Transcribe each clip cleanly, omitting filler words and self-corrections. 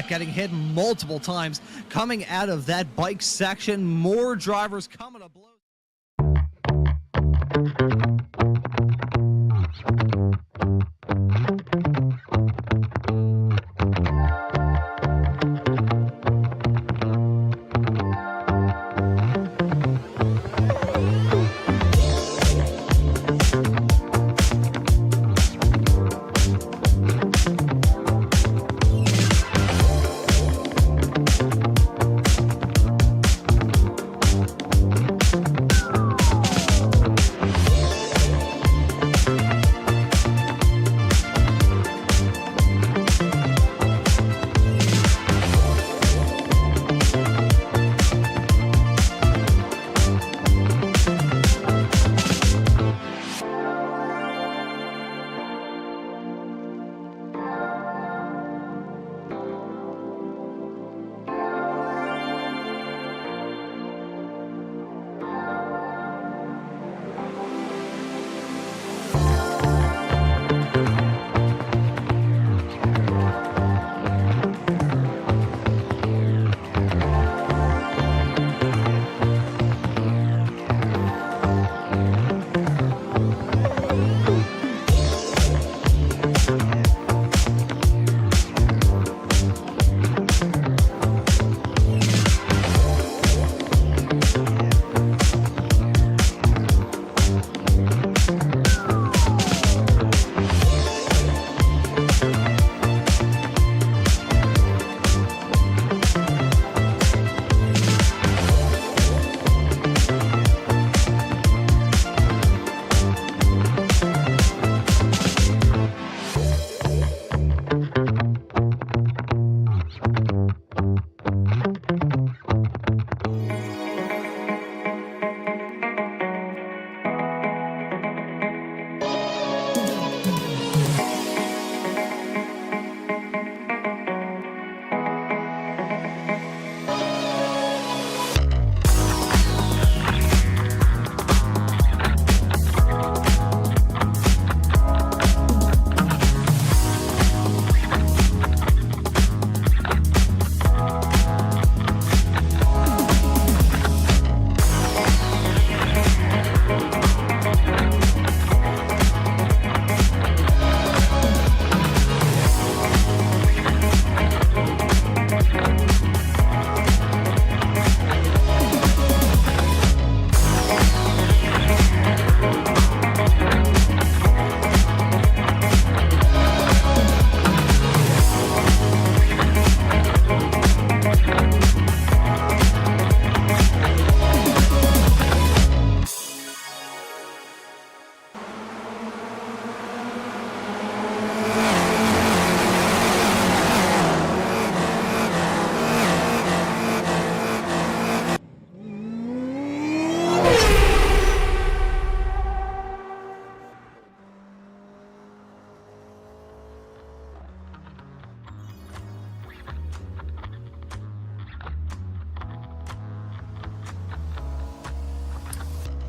deck, getting hit multiple times. Coming out of that bike section, more drivers coming to blows.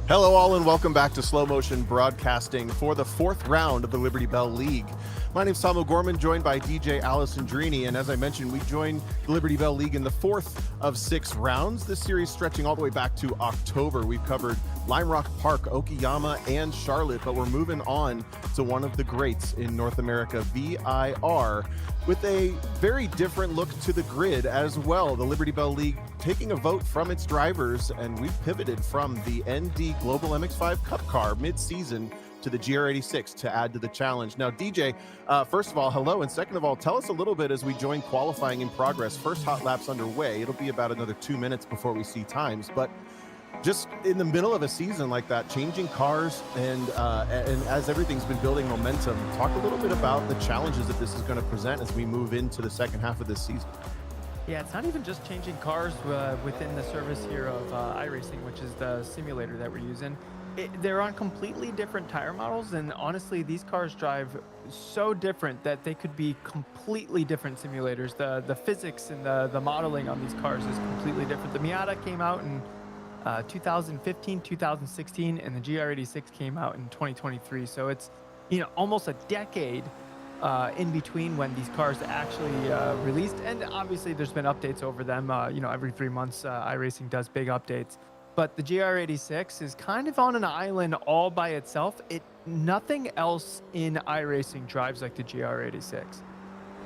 Hello all and welcome back to Slow Motion Broadcasting for the fourth round of the Liberty Belle League. My name is Tom O'Gorman, joined by DJ Alessandrini, and as I mentioned, we joined the Liberty Belle League in the fourth of 6 rounds. This series stretching all the way back to October. We've covered Lime Rock Park, Okayama, and Charlotte, but we're moving on to one of the greats in North America, VIR, with a very different look to the grid as well. The Liberty Belle League taking a vote from its drivers, and we've pivoted from the ND Global MX-5 Cup car mid-season to the GR86 to add to the challenge. Now, DJ, first of all, hello, and second of all, tell us a little bit as we join qualifying in progress. First hot lap's underway. It'll be about another 2 minutes before we see times, but just in the middle of a season like that, changing cars and as everything's been building momentum, talk a little bit about the challenges that this is going to present as we move into the second half of this season. Yeah, it's not even just changing cars within the service here of iRacing, which is the simulator that we're using. They're on completely different tire models, and honestly, these cars drive so different that they could be completely different simulators. The physics and the modeling on these cars is completely different. The Miata came out in 2015, 2016, and the GR86 came out in 2023. So it's, you know, almost a decade in between when these cars actually released. And obviously there's been updates over them. Every 3 months, iRacing does big updates. But the GR86 is kind of on an island all by itself. Nothing else in iRacing drives like the GR86.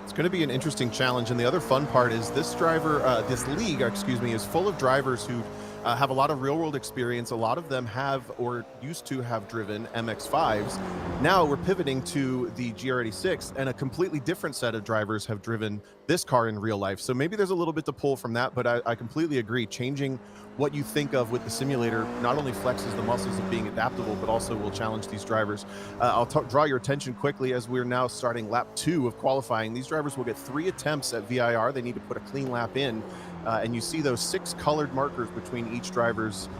It's going to be an interesting challenge, and the other fun part is this league, is full of drivers who have a lot of real-world experience. A lot of them have or used to have driven MX-5s. Now we're pivoting to the GR86, and a completely different set of drivers have driven this car in real life. So maybe there's a little bit to pull from that, but I completely agree. Changing what you think of with the simulator not only flexes the muscles of being adaptable, but also will challenge these drivers. I'll draw your attention quickly as we're now starting lap 2 of qualifying. These drivers will get 3 attempts at VIR. They need to put a clean lap in. And you see those 6 colored markers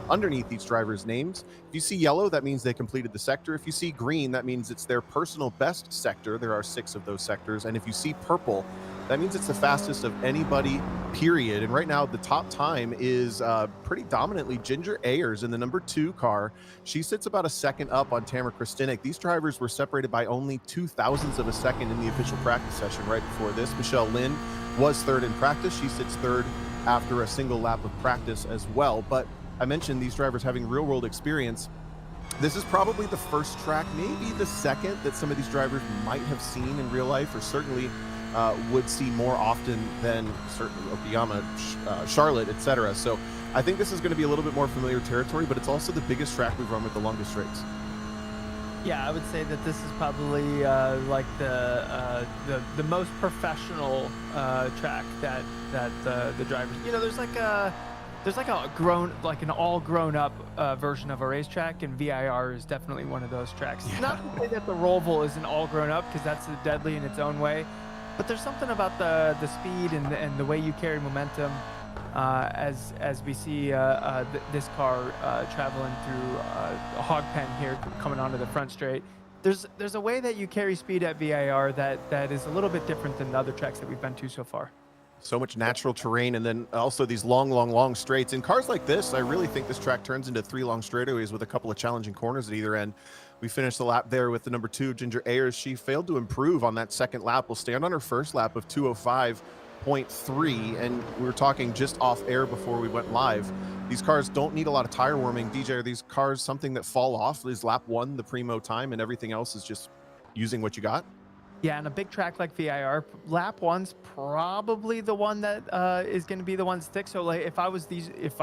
underneath each driver's names. If you see yellow, that means they completed the sector. If you see green, that means it's their personal best sector. There are 6 of those sectors. And if you see purple, that means it's the fastest of anybody, period. And right now, the top time is pretty dominantly Ginger Ayers in the number 2 car. She sits about a second up on Tamara Kristinek. These drivers were separated by only 0.02 of a second in the official practice session right before this. Michelle Lynn was 3rd in practice. She sits 3rd after a single lap of practice as well. But I mentioned these drivers having real-world experience. This is probably the first track, maybe the second, that some of these drivers might have seen in real life, or certainly would see more often than certainly Okayama, Charlotte, etc. So I think this is going to be a little bit more familiar territory, but it's also the biggest track we've run with the longest straights. Yeah, I would say that this is probably like the most professional track that the drivers. There's like an all grown up version of a racetrack, and VIR is definitely one of those tracks. Yeah. Not to say that the Roval isn't all grown up, because that's deadly in its own way, but there's something about the speed and the way you carry momentum. As we see this car traveling through a hog pen here, coming onto the front straight, there's a way that you carry speed at VIR that is a little bit different than the other tracks that we've been to so far. So much natural terrain, and then also these long straights. In cars like this, I really think this track turns into 3 long straightaways with a couple of challenging corners at either end. We finished the lap there with the number 2, Ginger Ayers. She failed to improve on that second lap. Will stand on her first lap of 2:05.3, and we were talking just off air before we went live. These cars don't need a lot of tire warming. DJ, are these cars something that fall off? Is lap 1 the primo time, and everything else is just using what you got? Yeah, and a big track like VIR, lap 1's probably the one that is going to be the one to stick. So like, if I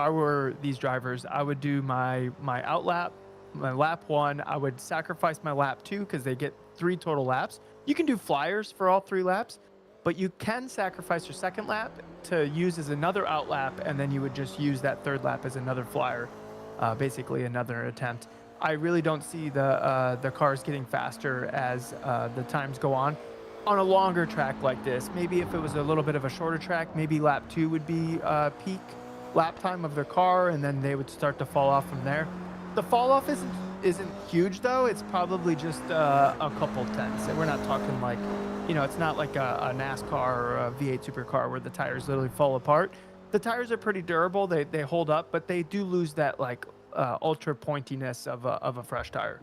were these drivers, I would do my out lap, my lap 1. I would sacrifice my lap 2 because they get 3 total laps. You can do flyers for all 3 laps, but you can sacrifice your second lap to use as another out lap, and then you would just use that 3rd lap as another flyer, basically another attempt. I really don't see the cars getting faster as the times go on a longer track like this. Maybe if it was a little bit of a shorter track, maybe lap 2 would be peak lap time of their car, and then they would start to fall off from there. The fall off isn't huge though. It's probably just a couple tenths. We're not talking like, it's not like a NASCAR or a V8 supercar where the tires literally fall apart. The tires are pretty durable. They hold up, but they do lose that like ultra pointiness of a fresh tire.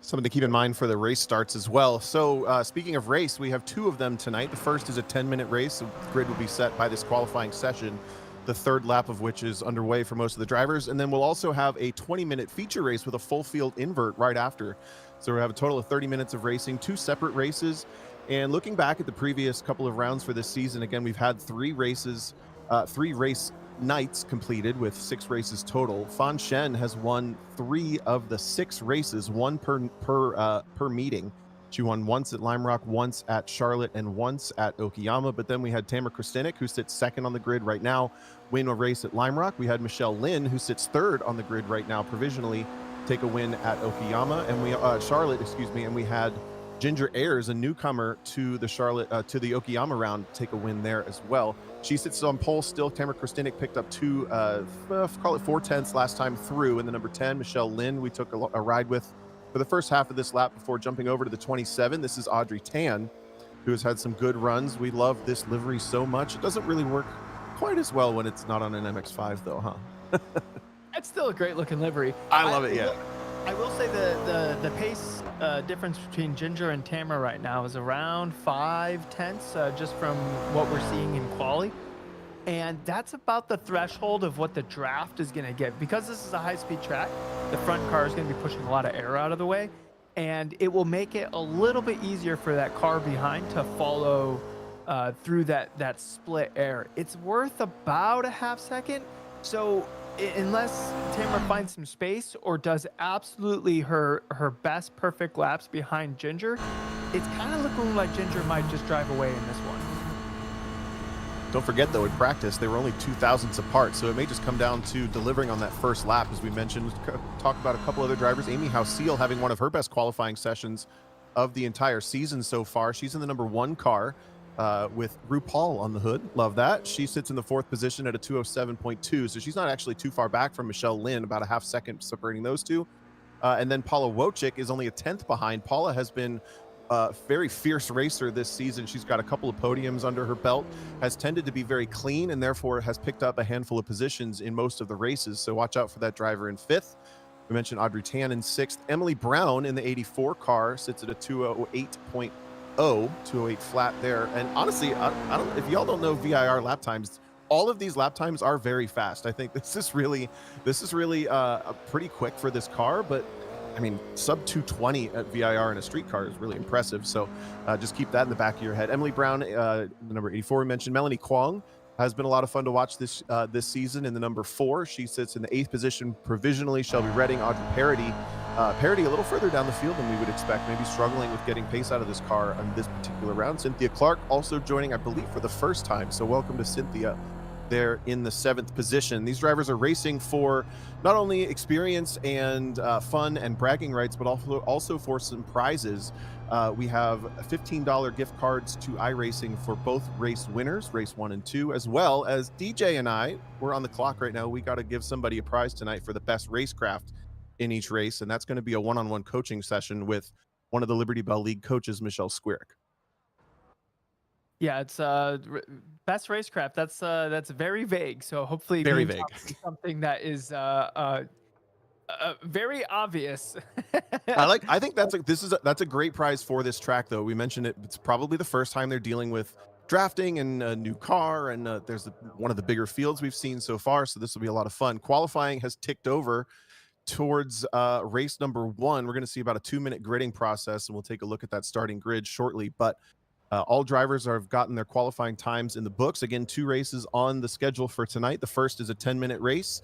Something to keep in mind for the race starts as well. So speaking of race, we have 2 of them tonight. The first is a 10-minute race. The grid will be set by this qualifying session, the 3rd lap of which is underway for most of the drivers. And then we'll also have a 20-minute feature race with a full field invert right after. So we'll have a total of 30 minutes of racing, 2 separate races. And looking back at the previous couple of rounds for this season, again, we've had 3 race nights completed with 6 races total. Fan Shen has won 3 of the 6 races, 1 per meeting. She won once at Lime Rock, once at Charlotte, and once at Okayama. But then we had Tamara Kristinek, who sits 2nd on the grid right now, win a race at Lime Rock. We had Michelle Lynn, who sits 3rd on the grid right now, provisionally take a win at Okayama, and Charlotte, and we had Ginger Ayers, a newcomer to the Okayama round, take a win there as well. She sits on pole still. Tamara Kristinek picked up 2, call it 4 tenths last time through. And the number 10, Michelle Lynn, we took a ride with for the first half of this lap before jumping over to the 27. This is Audrey Tan, who has had some good runs. We love this livery so much. It doesn't really work quite as well when it's not on an MX-5 though, huh? It's still a great looking livery. I love it, yeah. I will say the pace difference between Ginger and Tamara right now is around 5/10 just from what we're seeing in quali. And that's about the threshold of what the draft is going to get. Because this is a high-speed track, the front car is going to be pushing a lot of air out of the way, and it will make it a little bit easier for that car behind to follow through that split air. It's worth about a half second. So unless Tamara finds some space or does absolutely her best perfect laps behind Ginger, it's kind of looking like Ginger might just drive away in this one. Don't forget, though, in practice, they were only 0.02 apart, so it may just come down to delivering on that first lap, as we mentioned. Talk about a couple other drivers. Amy Hausiel having one of her best qualifying sessions of the entire season so far. She's in the number 1 car with RuPaul on the hood. Love that. She sits in the 4th position at a 207.2, so she's not actually too far back from Michelle Lynn, about a half second separating those two. And then Paula Wojcik is only a 10th behind. Paula has been very fierce racer this season. She's got a couple of podiums under her belt, has tended to be very clean, and therefore has picked up a handful of positions in most of the races. So watch out for that driver in 5th. We mentioned Audrey Tan in 6th. Emily Brown in the 84 car sits at a 208.0, 208 flat there. And honestly, I don't, if y'all don't know VIR lap times, all of these lap times are very fast. I think this is really pretty quick for this car, but I mean, sub 220 at VIR in a street car is really impressive. So just keep that in the back of your head. Emily Brown, the number 84 we mentioned. Melanie Kwong has been a lot of fun to watch this season in the number 4. She sits in the 8th position provisionally. Shelby Redding, Audrey Parody. Parody a little further down the field than we would expect, maybe struggling with getting pace out of this car on this particular round. Cynthia Clark also joining, I believe, for the first time. So welcome to Cynthia there in the 7th position. These drivers are racing for not only experience and fun and bragging rights, but also for some prizes. We have $15 gift cards to iRacing for both race winners, race 1 and 2, as well as DJ and I. We're on the clock right now. We got to give somebody a prize tonight for the best racecraft in each race, and that's going to be a one-on-one coaching session with one of the Liberty Belle League coaches, Michelle Squirick. Yeah, it's best racecraft. That's very vague. So hopefully, very vague. Something that is very obvious. I think that's a great prize for this track, though. We mentioned it. It's probably the first time they're dealing with drafting and a new car, and there's one of the bigger fields we've seen so far. So this will be a lot of fun. Qualifying has ticked over towards race number 1. We're going to see about a 2-minute gridding process, and we'll take a look at that starting grid shortly. But all drivers have gotten their qualifying times in the books. Again, 2 races on the schedule for tonight. The first is a 10-minute race.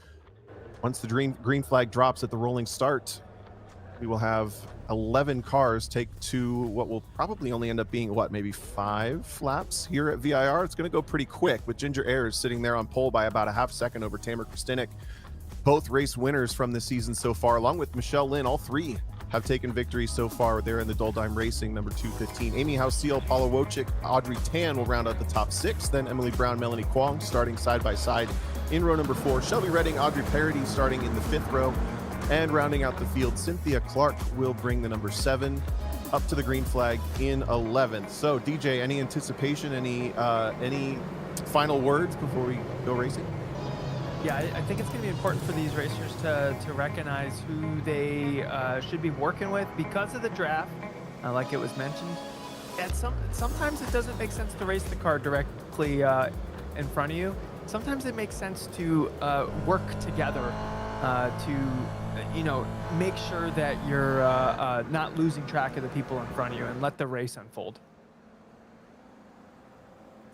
Once the green flag drops at the rolling start, we will have 11 cars take to what will probably only end up being, maybe 5 laps here at VIR. It's going to go pretty quick, with Ginger Ayers sitting there on pole by about a half second over Tamara Kristinek. Both race winners from this season so far, along with Michelle Lynn. All 3 have taken victories so far. They're in the Doldime Racing number 215. Amy Hausiel, Paula Wojcik, Audrey Tan will round out the top 6. Then Emily Brown, Melanie Kwong starting side by side in row number 4. Shelby Redding, Audrey Parody starting in the 5th row. And rounding out the field, Cynthia Clark will bring the number 7 up to the green flag in 11th. So DJ, any anticipation, any final words before we go racing? Yeah, I think it's going to be important for these racers to recognize who they should be working with because of the draft, like it was mentioned. And sometimes it doesn't make sense to race the car directly in front of you. Sometimes it makes sense to work together to make sure that you're not losing track of the people in front of you and let the race unfold.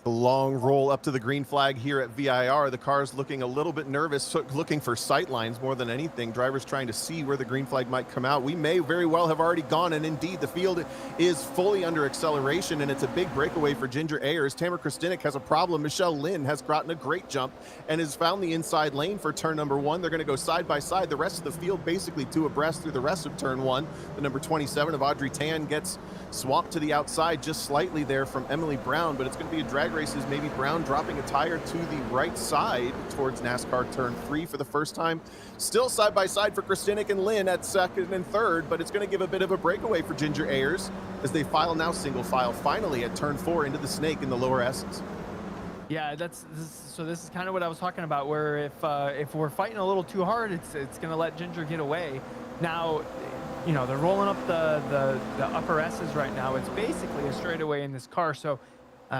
The long roll up to the green flag here at VIR. The car's looking a little bit nervous, looking for sight lines more than anything. Drivers trying to see where the green flag might come out. We may very well have already gone, and indeed the field is fully under acceleration, and it's a big breakaway for Ginger Ayers. Tamara Kristinek has a problem. Michelle Lynn has gotten a great jump and has found the inside lane for turn number 1. They're going to go side by side. The rest of the field basically 2 abreast through the rest of turn 1. The number 27 of Audrey Tan gets swamped to the outside just slightly there from Emily Brown, but it's going to be a drag race as maybe Brown dropping a tire to the right side towards NASCAR turn 3 for the first time. Still side by side for Kristinek and Lynn at 2nd and 3rd, but it's going to give a bit of a breakaway for Ginger Ayers as they file now single file finally at turn 4 into the snake in the lower S's. Yeah, so this is kind of what I was talking about, where if we're fighting a little too hard, it's gonna let Ginger get away. Now, you know, they're rolling up the upper S's right now. It's basically a straightaway in this car, so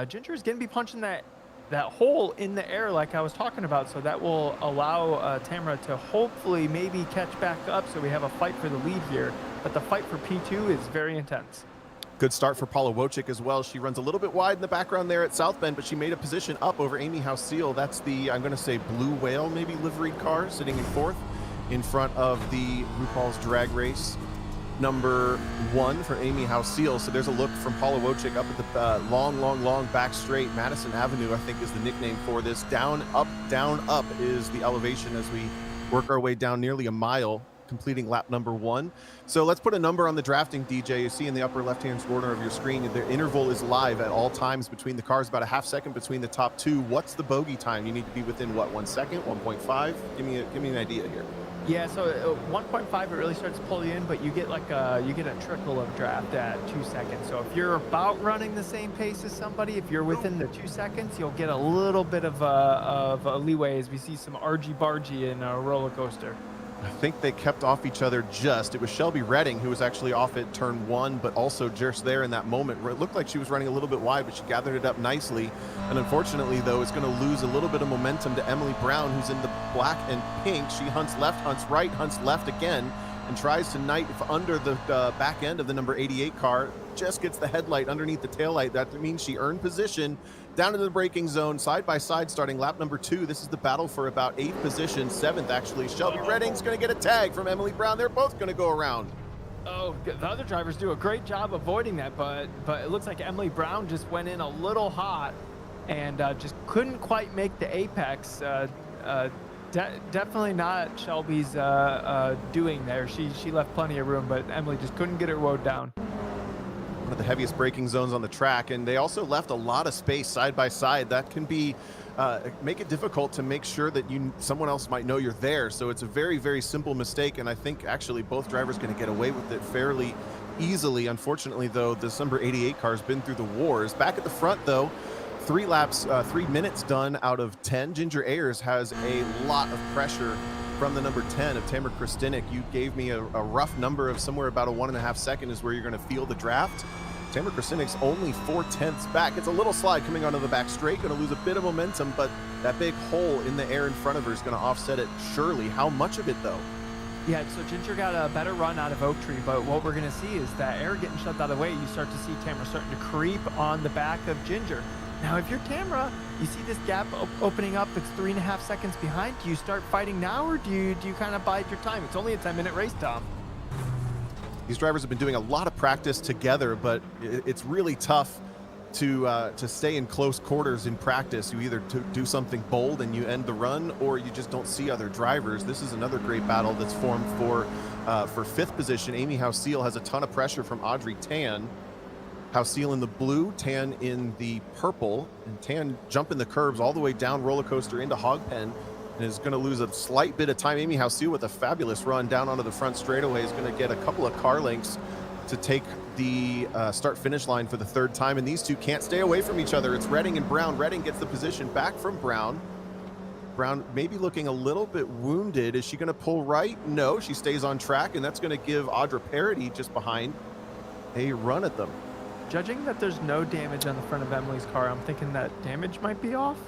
Ginger is gonna be punching that hole in the air like I was talking about, so that will allow Tamara to hopefully maybe catch back up, so we have a fight for the lead here. But the fight for P2 is very intense. Good start for Paula Wojcik as well. She runs a little bit wide in the background there at South Bend, but she made a position up over Amy House-Seal. That's the, I'm going to say, Blue Whale, maybe liveried car, sitting in fourth in front of the RuPaul's Drag Race number 1 for Amy House-Seal. So there's a look from Paula Wojcik up at the long back straight. Madison Avenue, I think, is the nickname for this. Down, up is the elevation as we work our way down nearly a mile, completing lap number 1. So let's put a number on the drafting, DJ. You see in the upper left-hand corner of your screen, the interval is live at all times between the cars, about a half second between the top 2. What's the bogey time? You need to be within, what, 1 second, 1.5? Give me an idea here. Yeah, so 1.5, it really starts to pull you in, but you get like a trickle of draft at 2 seconds. So if you're about running the same pace as somebody, if you're within the 2 seconds, you'll get a little bit of a leeway as we see some argy-bargy in a roller coaster. I think they kept off each other just. It was Shelby Redding who was actually off at turn 1, but also just there in that moment where it looked like she was running a little bit wide, but she gathered it up nicely. And unfortunately, though, it's going to lose a little bit of momentum to Emily Brown, who's in the black and pink. She hunts left, hunts right, hunts left again, and tries to knife under the back end of the number 88 car. Just gets the headlight underneath the taillight. That means she earned position down into the braking zone, side by side, starting lap number 2. This is the battle for about 8th position, 7th actually. Shelby Redding's going to get a tag from Emily Brown. They're both going to go around. Oh, the other drivers do a great job avoiding that, but it looks like Emily Brown just went in a little hot and just couldn't quite make the apex. Definitely not Shelby's doing there. She left plenty of room, but Emily just couldn't get her woed down. One of the heaviest braking zones on the track, and they also left a lot of space side by side. That can be make it difficult to make sure that someone else might know you're there. So it's a very simple mistake, and I think actually both drivers going to get away with it fairly easily. Unfortunately, though, this number 88 car has been through the wars. Back at the front, though, 3 laps, 3 minutes done out of 10. Ginger Ayers has a lot of pressure from the number 10 of Tamara Kristinek. You gave me a rough number of somewhere about a 1.5 second is where you're going to feel the draft. Tamara Kristinek's only 4/10 back. It's a little slide coming onto the back straight, going to lose a bit of momentum, but that big hole in the air in front of her is going to offset it surely. How much of it, though? Yeah, so Ginger got a better run out of Oak Tree, but what we're going to see is that air getting shoved out of the way. You start to see Tamara starting to creep on the back of Ginger. Now, if you're Tamara, you see this gap opening up, it's 3.5 seconds behind. Do you start fighting now, or do you kind of bide your time? It's only a 10-minute race, Tom. These drivers have been doing a lot of practice together, but it's really tough to stay in close quarters in practice. You either do something bold and you end the run, or you just don't see other drivers. This is another great battle that's formed for 5th position. Amy House-Seal has a ton of pressure from Audrey Tan. House-Seal in the blue, Tan in the purple, and Tan jumping the curbs all the way down roller coaster into Hogpen, and is going to lose a slight bit of time. Amy House-Seal with a fabulous run down onto the front straightaway is going to get a couple of car lengths to take the start-finish line for the 3rd time, and these two can't stay away from each other. It's Redding and Brown. Redding gets the position back from Brown. Brown maybe looking a little bit wounded. Is she going to pull right? No, she stays on track, and that's going to give Audra Parody just behind a run at them. Judging that there's no damage on the front of Emily's car, I'm thinking that damage might be off.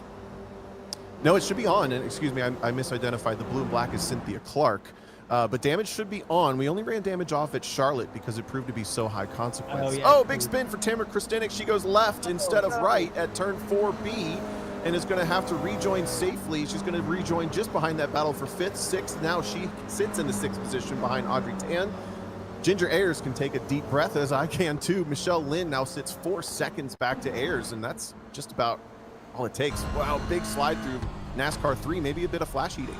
No, it should be on. And excuse me, I misidentified. The blue and black is Cynthia Clark. But damage should be on. We only ran damage off at Charlotte because it proved to be so high consequence. Oh, yeah. Oh, big spin for Tamara Kristinek. She goes left instead of right at turn 4B and is going to have to rejoin safely. She's going to rejoin just behind that battle for 5th, 6th. Now she sits in the 6th position behind Audrey Tan. Ginger Ayers can take a deep breath, as I can too. Michelle Lynn now sits 4 seconds back to Ayers, and that's just about all it takes. Wow, big slide through NASCAR 3, maybe a bit of flash eating.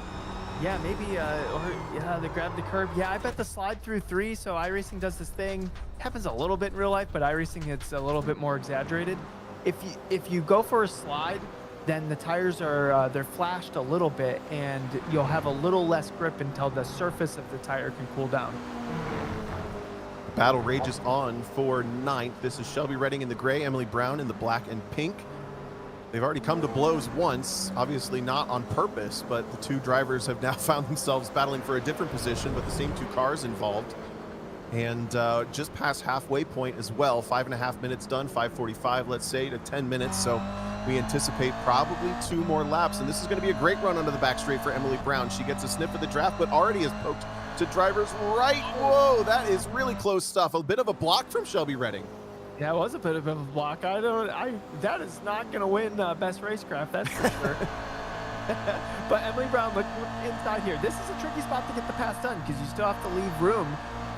Yeah, maybe, they grabbed the curb. Yeah, I bet the slide through 3, so iRacing does this thing. It happens a little bit in real life, but iRacing, it's a little bit more exaggerated. If you go for a slide, then the tires are, they're flashed a little bit, and you'll have a little less grip until the surface of the tire can cool down. Battle rages on for 9th. This is Shelby Redding in the gray, Emily Brown in the black and pink. They've already come to blows once, obviously not on purpose, but the two drivers have now found themselves battling for a different position, but the same two cars involved. And just past halfway point as well, 5.5 minutes done, 5:45, let's say, to 10 minutes. So we anticipate probably 2 more laps. And this is going to be a great run onto the back straight for Emily Brown. She gets a sniff of the draft, but already has poked to drivers right. Whoa, that is really close stuff. A bit of a block from Shelby Redding. Yeah, it was a bit of a block. That is not going to win best racecraft, that's for sure. But Emily Brown, look inside here. This is a tricky spot to get the pass done because you still have to leave room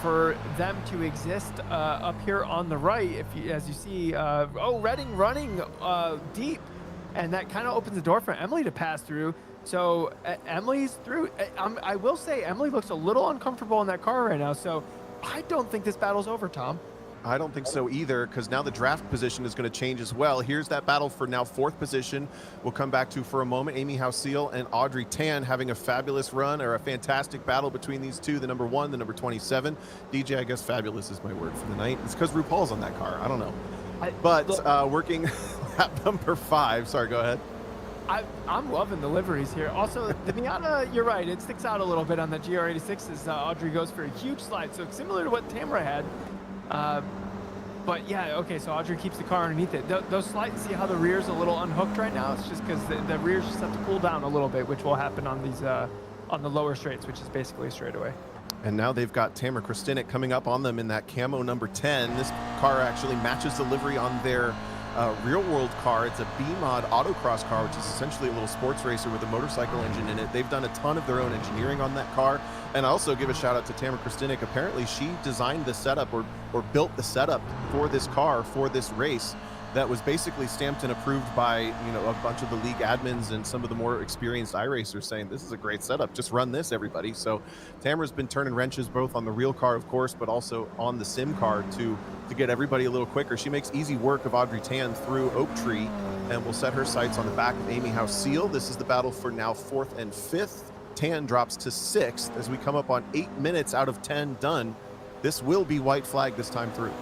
for them to exist up here on the right. As you see, Redding running deep, and that kind of opens the door for Emily to pass through. So Emily's through. I will say Emily looks a little uncomfortable in that car right now. So I don't think this battle's over, Tom. I don't think so either, because now the draft position is going to change as well. Here's that battle for now 4th position. We'll come back to for a moment. Amy Hausiel and Audrey Tan having a fabulous run, or a fantastic battle between these two, the number 1, the number 27. DJ, I guess fabulous is my word for the night. It's because RuPaul's on that car. I don't know. Working lap number 5. Sorry, go ahead. I'm loving the liveries here. Also, the Miata, you're right, it sticks out a little bit on the GR86 as Audrey goes for a huge slide. So similar to what Tamara had. But yeah, okay, so Audrey keeps the car underneath it. Those slides, see how the rear's a little unhooked right now? It's just because the rears just have to cool down a little bit, which will happen on these on the lower straights, which is basically a straightaway. And now they've got Tamara Kristinek coming up on them in that camo number 10. This car actually matches the livery on their real world car. It's a B-Mod autocross car, which is essentially a little sports racer with a motorcycle engine in it. They've done a ton of their own engineering on that car. And I also give a shout out to Tamara Kristinek. Apparently she designed the setup or built the setup for this car, for this race, that was basically stamped and approved by, a bunch of the league admins and some of the more experienced iRacers, saying this is a great setup, just run this, everybody. So Tamara's been turning wrenches both on the real car, of course, but also on the sim car to get everybody a little quicker. She makes easy work of Audrey Tan through Oak Tree and will set her sights on the back of Amy Hausiel. This is the battle for now 4th and 5th. Tan drops to 6th as we come up on 8 minutes out of 10 done. This will be white flag this time through.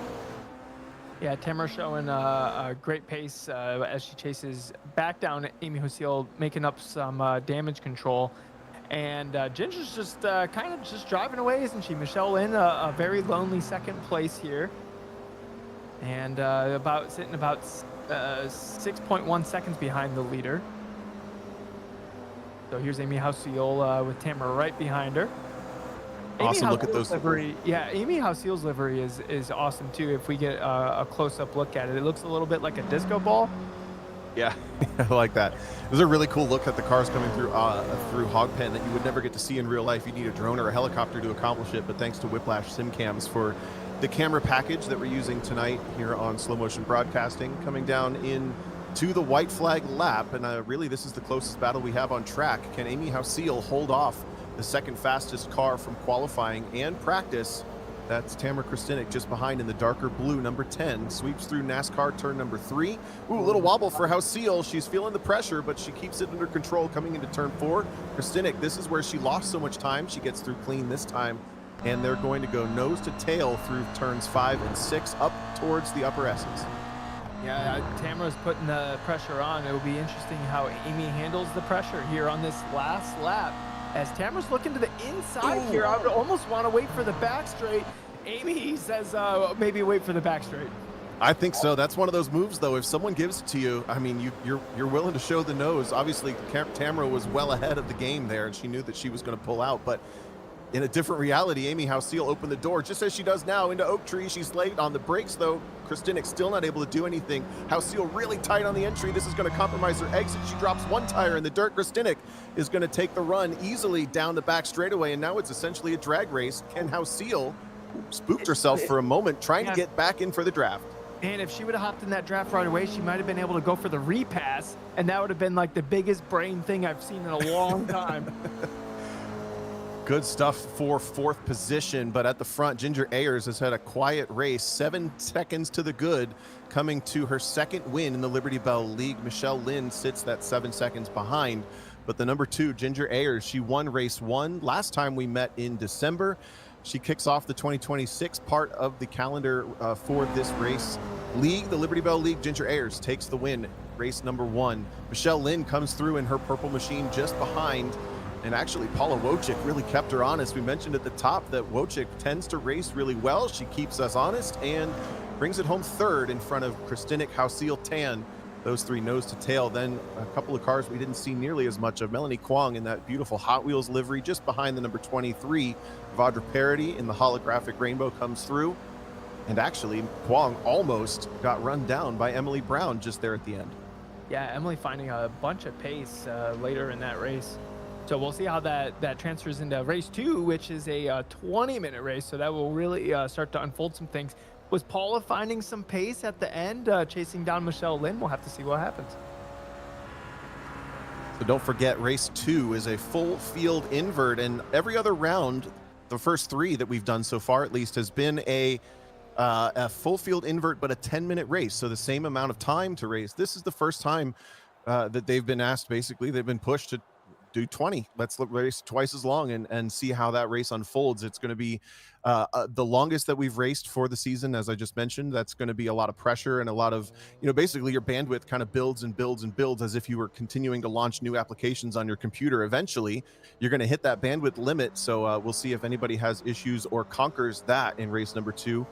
Yeah, Tamara showing a great pace as she chases back down Amy Hausiel, making up some damage control. And Ginger's just kind of just driving away, isn't she? Michelle Lynn, a very lonely 2nd place here. And sitting about 6.1 seconds behind the leader. So here's Amy Hausiel with Tamara right behind her. Awesome. Look at those livery. Yeah, Amy Hausiel's livery is awesome too. If we get a close-up look at it, it looks a little bit like a disco ball. Yeah, I like that. It was a really cool look at the cars coming through Hogpen that you would never get to see in real life. You need a drone or a helicopter to accomplish it, but thanks to Whiplash SimCams for the camera package that we're using tonight here on Slow Motion Broadcasting, coming down in to the white flag lap. And really, this is the closest battle we have on track. Can Amy Hausiel hold off the 2nd fastest car from qualifying and practice? That's Tamara Kristinek just behind in the darker blue, number 10. Sweeps through NASCAR turn number 3. Ooh, a little wobble for Hausiel. She's feeling the pressure, but she keeps it under control coming into turn 4. Kristinek, this is where she lost so much time. She gets through clean this time, and they're going to go nose to tail through turns 5 and 6 up towards the upper S's. Yeah, Tamara's putting the pressure on. It'll be interesting how Amy handles the pressure here on this last lap. As Tamara's looking to the inside here, I would almost want to wait for the back straight. Amy says maybe wait for the back straight. I think so. That's one of those moves, though. If someone gives it to you, I mean, you're willing to show the nose. Obviously, Tamara was well ahead of the game there, and she knew that she was going to pull out. But in a different reality, Amy Hausiel opened the door, just as she does now, into Oak Tree. She's late on the brakes, though. Kristinek still not able to do anything. Hausiel really tight on the entry. This is going to compromise her exit. She drops one tire in the dirt. Kristinek is going to take the run easily down the back straightaway, and now it's essentially a drag race. Can Hausiel spooked herself for a moment, trying to get back in for the draft? And if she would have hopped in that draft right away, she might have been able to go for the repass, and that would have been like the biggest brain thing I've seen in a long time. Good stuff for 4th position, but at the front, Ginger Ayers has had a quiet race, 7 seconds to the good, coming to her 2nd win in the Liberty Belle League. Michelle Lynn sits that 7 seconds behind, but the number 2, Ginger Ayers, she won race 1 last time we met in December. She kicks off the 2026 part of the calendar for this race league, the Liberty Belle League. Ginger Ayers takes the win race number 1. Michelle Lynn comes through in her purple machine just behind, and actually Paula Wojcik really kept her honest. We mentioned at the top that Wojcik tends to race really well. She keeps us honest and brings it home third in front of Kristinik Hausil-Tan. Those three nose to tail. Then a couple of cars we didn't see nearly as much of. Melanie Kwong in that beautiful Hot Wheels livery just behind the number 23. Vadra Parody in the holographic rainbow comes through. And actually, Kwong almost got run down by Emily Brown just there at the end. Yeah, Emily finding a bunch of pace later in that race. So we'll see how that transfers into race 2, which is a 20-minute race. So that will really start to unfold some things. Was Paula finding some pace at the end, chasing down Michelle Lynn? We'll have to see what happens. So don't forget, race 2 is a full field invert, and every other round, the first 3 that we've done so far at least, has been a full field invert, but a 10-minute race. So the same amount of time to race. This is the first time that they've been asked, basically, they've been pushed to do 20. Let's race twice as long and see how that race unfolds. It's going to be the longest that we've raced for the season, as I just mentioned. That's going to be a lot of pressure and a lot of, basically your bandwidth kind of builds and builds and builds as if you were continuing to launch new applications on your computer. Eventually, you're going to hit that bandwidth limit. So we'll see if anybody has issues or conquers that in race number 2.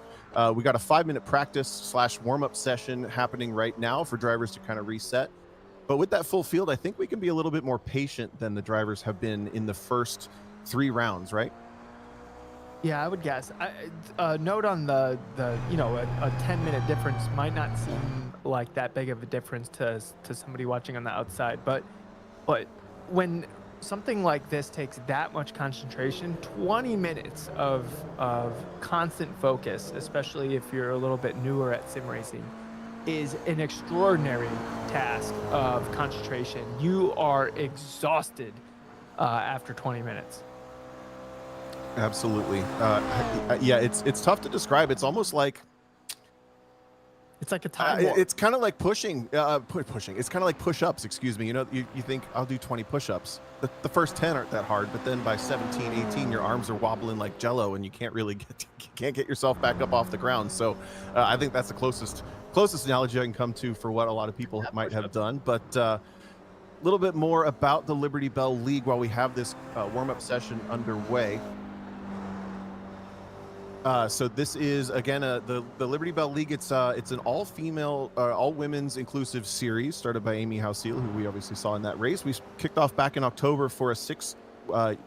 We got a 5-minute practice / warm-up session happening right now for drivers to kind of reset. But with that full field, I think we can be a little bit more patient than the drivers have been in the first 3 rounds, right? Yeah, I would guess. Note on the a 10-minute difference might not seem like that big of a difference to somebody watching on the outside, but when something like this takes that much concentration, 20 minutes of constant focus, especially if you're a little bit newer at sim racing, is an extraordinary task of concentration. You are exhausted after 20 minutes. Absolutely. Yeah, it's tough to describe. It's almost like it's like a time warp. It's kind of like pushing. It's kind of like push-ups. Excuse me. You think I'll do 20 push-ups. The first 10 aren't that hard, but then by 17, 18, your arms are wobbling like Jello, and you can't really get yourself back up off the ground. So I think that's the closest analogy I can come to for what a lot of people might have done. But a little bit more about the Liberty Belle League while we have this warm-up session underway. So this is, again, the Liberty Belle League. It's an all-female, all-women's inclusive series started by Amy Hausil, who we obviously saw in that race. We kicked off back in October for a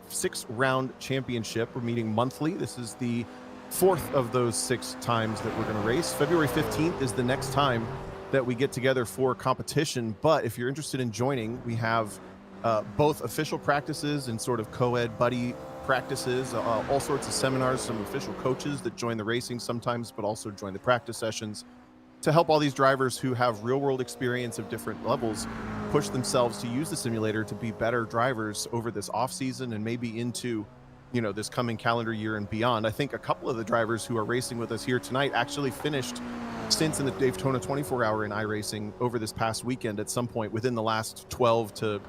six-round championship. We're meeting monthly. This is the 4th of those 6 times that we're going to race. February 15th is the next time that we get together for competition. But if you're interested in joining, we have both official practices and sort of co-ed buddy practices, all sorts of seminars, some official coaches that join the racing sometimes, but also join the practice sessions to help all these drivers who have real-world experience of different levels push themselves to use the simulator to be better drivers over this off-season and maybe into this coming calendar year and beyond. I think a couple of the drivers who are racing with us here tonight actually finished stints in the Daytona 24-hour in iRacing over this past weekend. At some point within the last 12 to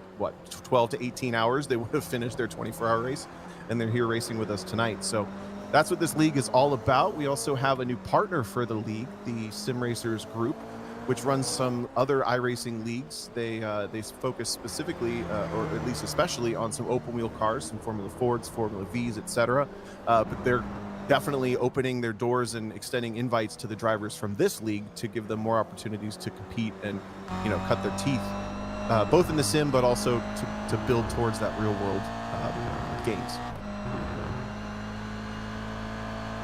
18 hours, they would have finished their 24-hour race, and they're here racing with us tonight. So that's what this league is all about. We also have a new partner for the league, the Sim Racers Group, which runs some other iRacing leagues. They focus specifically, or at least especially, on some open wheel cars, some Formula Fords, Formula Vs, etc. But they're definitely opening their doors and extending invites to the drivers from this league to give them more opportunities to compete and cut their teeth, both in the sim, but also to build towards that real world games.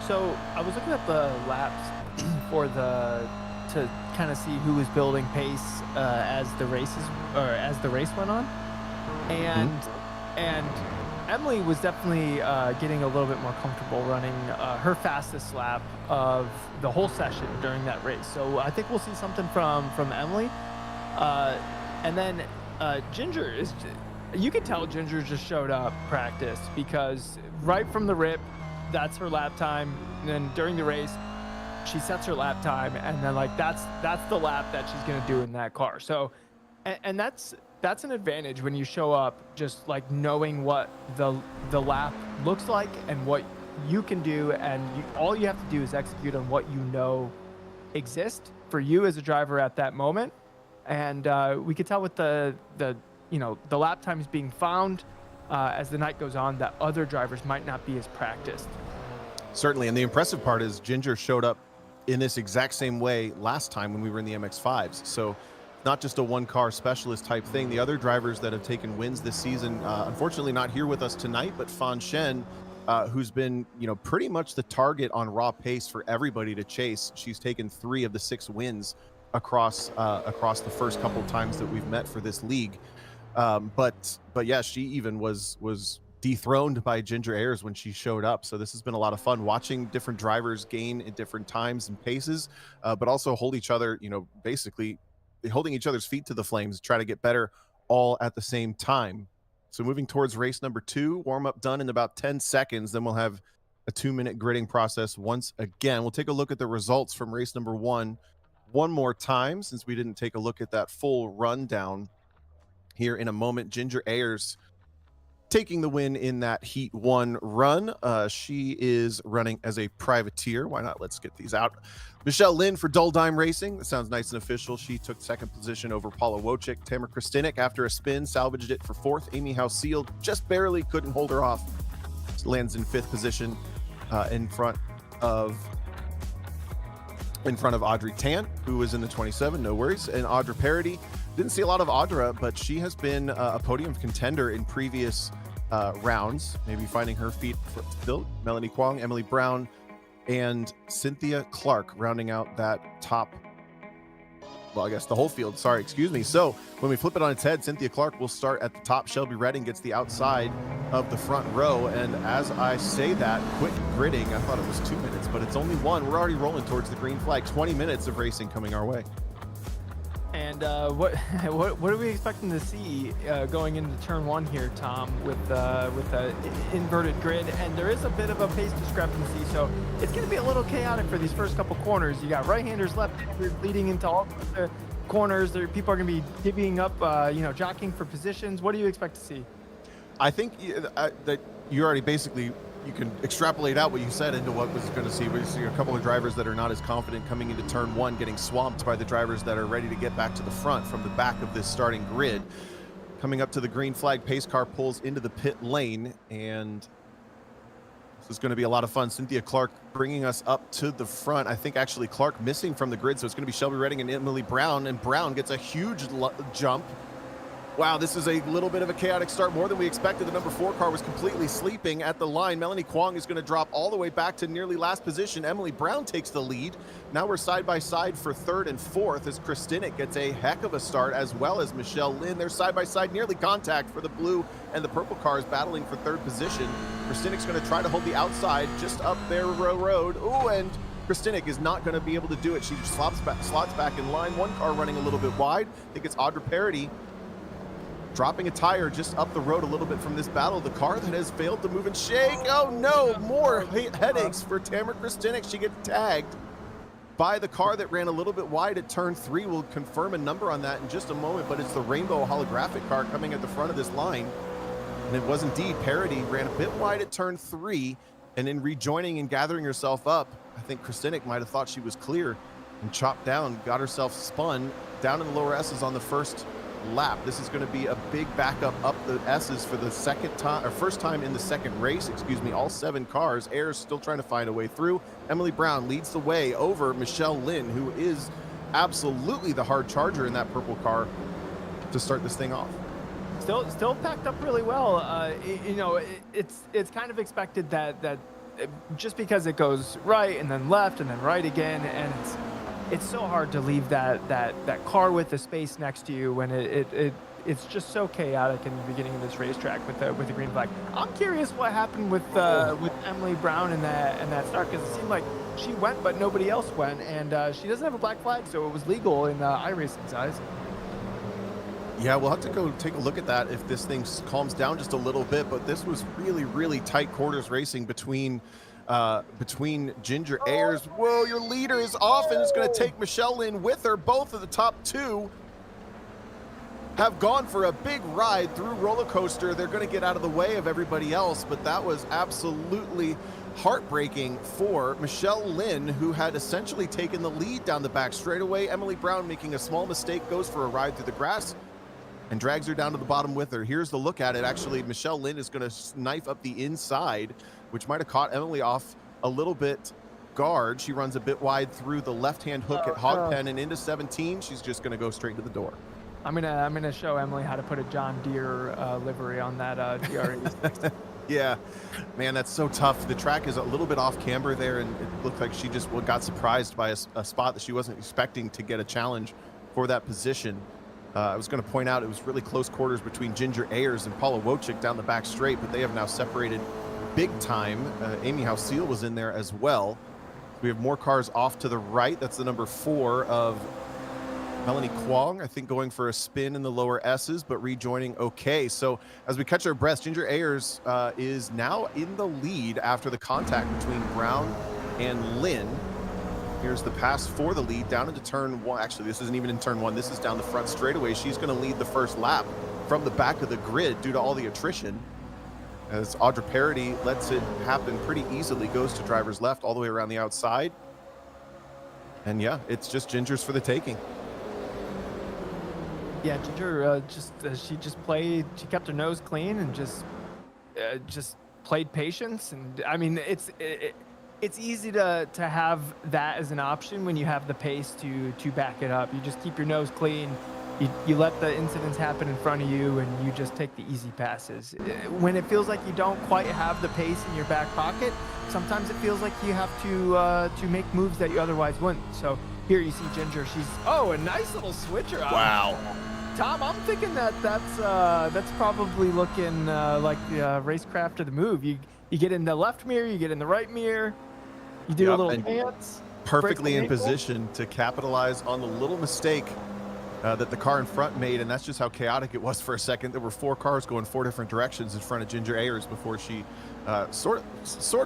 So I was looking at the laps to kind of see who was building pace as the race went on, and Emily was definitely getting a little bit more comfortable running her fastest lap of the whole session during that race. So I think we'll see something from Emily, and then Ginger you can tell Ginger just showed up practice, because right from the rip, that's her lap time, and then during the race she sets her lap time, and then that's the lap that she's going to do in that car. So and that's an advantage when you show up just knowing what the lap looks like and what you can do, and all you have to do is execute on what exists for you as a driver at that moment, And we could tell with the lap times being found as the night goes on that other drivers might not be as practiced. Certainly, and the impressive part is Ginger showed up in this exact same way last time when we were in the MX-5s. So not just a one-car specialist type thing. The other drivers that have taken wins this season, unfortunately not here with us tonight, but Fan Shen, who's been, pretty much the target on raw pace for everybody to chase. She's taken 3 of the 6 wins across the first couple times that we've met for this league. But yeah, she even was dethroned by Ginger Ayers when she showed up. So this has been a lot of fun watching different drivers gain at different times and paces, but also hold each other, basically holding each other's feet to the flames, try to get better all at the same time. So moving towards race number 2, warm up done in about 10 seconds. Then we'll have a 2-minute gridding process once again. We'll take a look at the results from race number 1 one more time, since we didn't take a look at that full rundown here in a moment. Ginger Ayers taking the win in that Heat 1 run. She is running as a privateer. Why not? Let's get these out. Michelle Lin for Dull Dime Racing. That sounds nice and official. She took 2nd position over Paula Wojcik. Tamara Kristinek, after a spin, salvaged it for 4th. Amy House Sealed just barely couldn't hold her off. Lands in 5th position in front of Audrey Tan, who was in the 27. No worries. And Audra Parody. Didn't see a lot of Audra, but she has been a podium contender in previous rounds, maybe finding her feet still. Melanie Kwong, Emily Brown, and Cynthia Clark rounding out that top, well, I guess the whole field. Sorry, excuse me. So when we flip it on its head, Cynthia Clark will start at the top. Shelby Redding gets the outside of the front row. And as I say that, quick gridding, I thought it was 2 minutes, but it's only 1. We're already rolling towards the green flag. 20 minutes of racing coming our way. And what are we expecting to see going into turn 1 here, Tom, with the inverted grid? And there is a bit of a pace discrepancy, so it's going to be a little chaotic for these first couple corners. You got right-handers, left-handers leading into all the corners. People are going to be divvying up, jockeying for positions. What do you expect to see? I think that you already basically, you can extrapolate out what you said into what was going to see. We see a couple of drivers that are not as confident coming into turn 1, getting swamped by the drivers that are ready to get back to the front from the back of this starting grid. Coming up to the green flag, pace car pulls into the pit lane, and this is going to be a lot of fun. Cynthia Clark bringing us up to the front. I think actually Clark missing from the grid, so it's going to be Shelby Redding and Emily Brown, and Brown gets a huge jump. Wow, this is a little bit of a chaotic start, more than we expected. The number 4 car was completely sleeping at the line. Melanie Kwong is going to drop all the way back to nearly last position. Emily Brown takes the lead. Now we're side by side for 3rd and 4th as Kristinek gets a heck of a start, as well as Michelle Lin. They're side by side, nearly contact for the blue and the purple cars battling for 3rd position. Kristinek's going to try to hold the outside just up their road. Ooh, and Kristinek is not going to be able to do it. She just slots back in line. One car running a little bit wide. I think it's Audra Parody dropping a tire just up the road a little bit from this battle. The car that has failed to move and shake. Oh no, more headaches for Tamara Kristinek. She gets tagged by the car that ran a little bit wide at turn 3. We'll confirm a number on that in just a moment, but it's the rainbow holographic car coming at the front of this line. And it was indeed Parody, ran a bit wide at turn 3, and in rejoining and gathering herself up, I think Kristinek might have thought she was clear and chopped down, got herself spun down in the lower S's on the first lap. This is going to be a big backup up the S's for the first time in the second race, all 7 cars. Ayers still trying to find a way through. Emily Brown leads the way over Michelle Lin, who is absolutely the hard charger in that purple car to start this thing off. Still packed up really well. It's kind of expected that just because it goes right and then left and then right again, and it's so hard to leave that car with the space next to you when it's just so chaotic in the beginning of this racetrack with the green flag. I'm curious what happened with Emily Brown in that start, because it seemed like she went but nobody else went, and she doesn't have a black flag, so it was legal in iRacing's eyes. Yeah, we'll have to go take a look at that if this thing calms down just a little bit, but this was really, really tight quarters racing between Ginger Ayers. Whoa, your leader is off and is going to take Michelle Lin with her. Both of the top 2 have gone for a big ride through roller coaster. They're going to get out of the way of everybody else, but that was absolutely heartbreaking for Michelle Lynn, who had essentially taken the lead down the back straightaway. Emily Brown making a small mistake, goes for a ride through the grass and drags her down to the bottom with her. Here's the look at it. Actually, Michelle Lynn is going to knife up the inside, which might have caught Emily off a little bit guard. She runs a bit wide through the left-hand hook at hog pen and into 17. She's just going to go straight to the door. I'm gonna show Emily how to put a John Deere livery on that DRE. Yeah, man, that's so tough. The track is a little bit off camber there, and it looked like she just got surprised by a spot that she wasn't expecting to get a challenge for that position. I was going to point out it was really close quarters between Ginger Ayers and Paula Wojcik down the back straight, but they have now separated big time. Amy Hausil was in there as well. We have more cars off to the right. That's the number 4 of Melanie Kwong, I think, going for a spin in the lower S's, but rejoining okay. So as we catch our breath, Ginger Ayers is now in the lead after the contact between Brown and Lynn. Here's the pass for the lead down into turn 1. Actually, this isn't even in turn 1. This is down the front straightaway. She's going to lead the first lap from the back of the grid due to all the attrition, as Audra Parody lets it happen pretty easily, goes to driver's left all the way around the outside. And yeah, it's just Ginger's for the taking. Yeah, Ginger she kept her nose clean and just played patience. And I mean, it's easy to have that as an option when you have the pace to back it up. You just keep your nose clean. You let the incidents happen in front of you, and you just take the easy passes. When it feels like you don't quite have the pace in your back pocket, sometimes it feels like you have to make moves that you otherwise wouldn't. So here you see Ginger. She's a nice little switcher. Wow. Tom, I'm thinking that's probably looking like the racecraft of the move. You get in the left mirror, you get in the right mirror, you do a little dance. Perfectly in position to capitalize on the little mistake that the car in front made, and that's just how chaotic it was for a second. There were 4 cars going 4 different directions in front of Ginger Ayers before she sort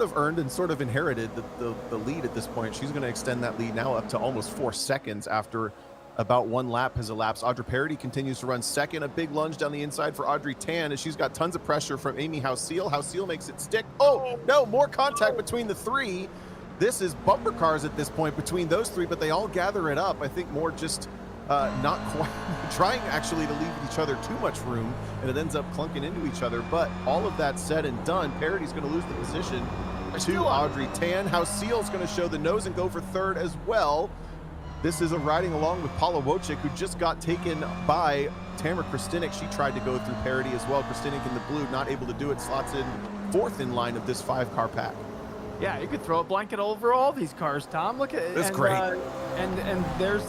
of earned and sort of inherited the lead at this point. She's going to extend that lead now up to almost 4 seconds after about 1 lap has elapsed. Audra Parody continues to run second. A big lunge down the inside for Audrey Tan as she's got tons of pressure from Amy Hausil. Hausil makes it stick. Oh, no, more contact between the 3. This is bumper cars at this point between those 3, but they all gather it up. I think more just not quite trying actually to leave each other too much room, and it ends up clunking into each other. But all of that said and done, Parody's going to lose the position to Audrey Tan. Hausil's going to show the nose and go for 3rd as well. This is a riding along with Paula Wojcik, who just got taken by Tamara Kristinek. She tried to go through Parody as well. Kristinek in the blue, not able to do it, slots in 4th in line of this 5-car pack. Yeah, you could throw a blanket over all these cars, Tom. Look at it. That's great. And there's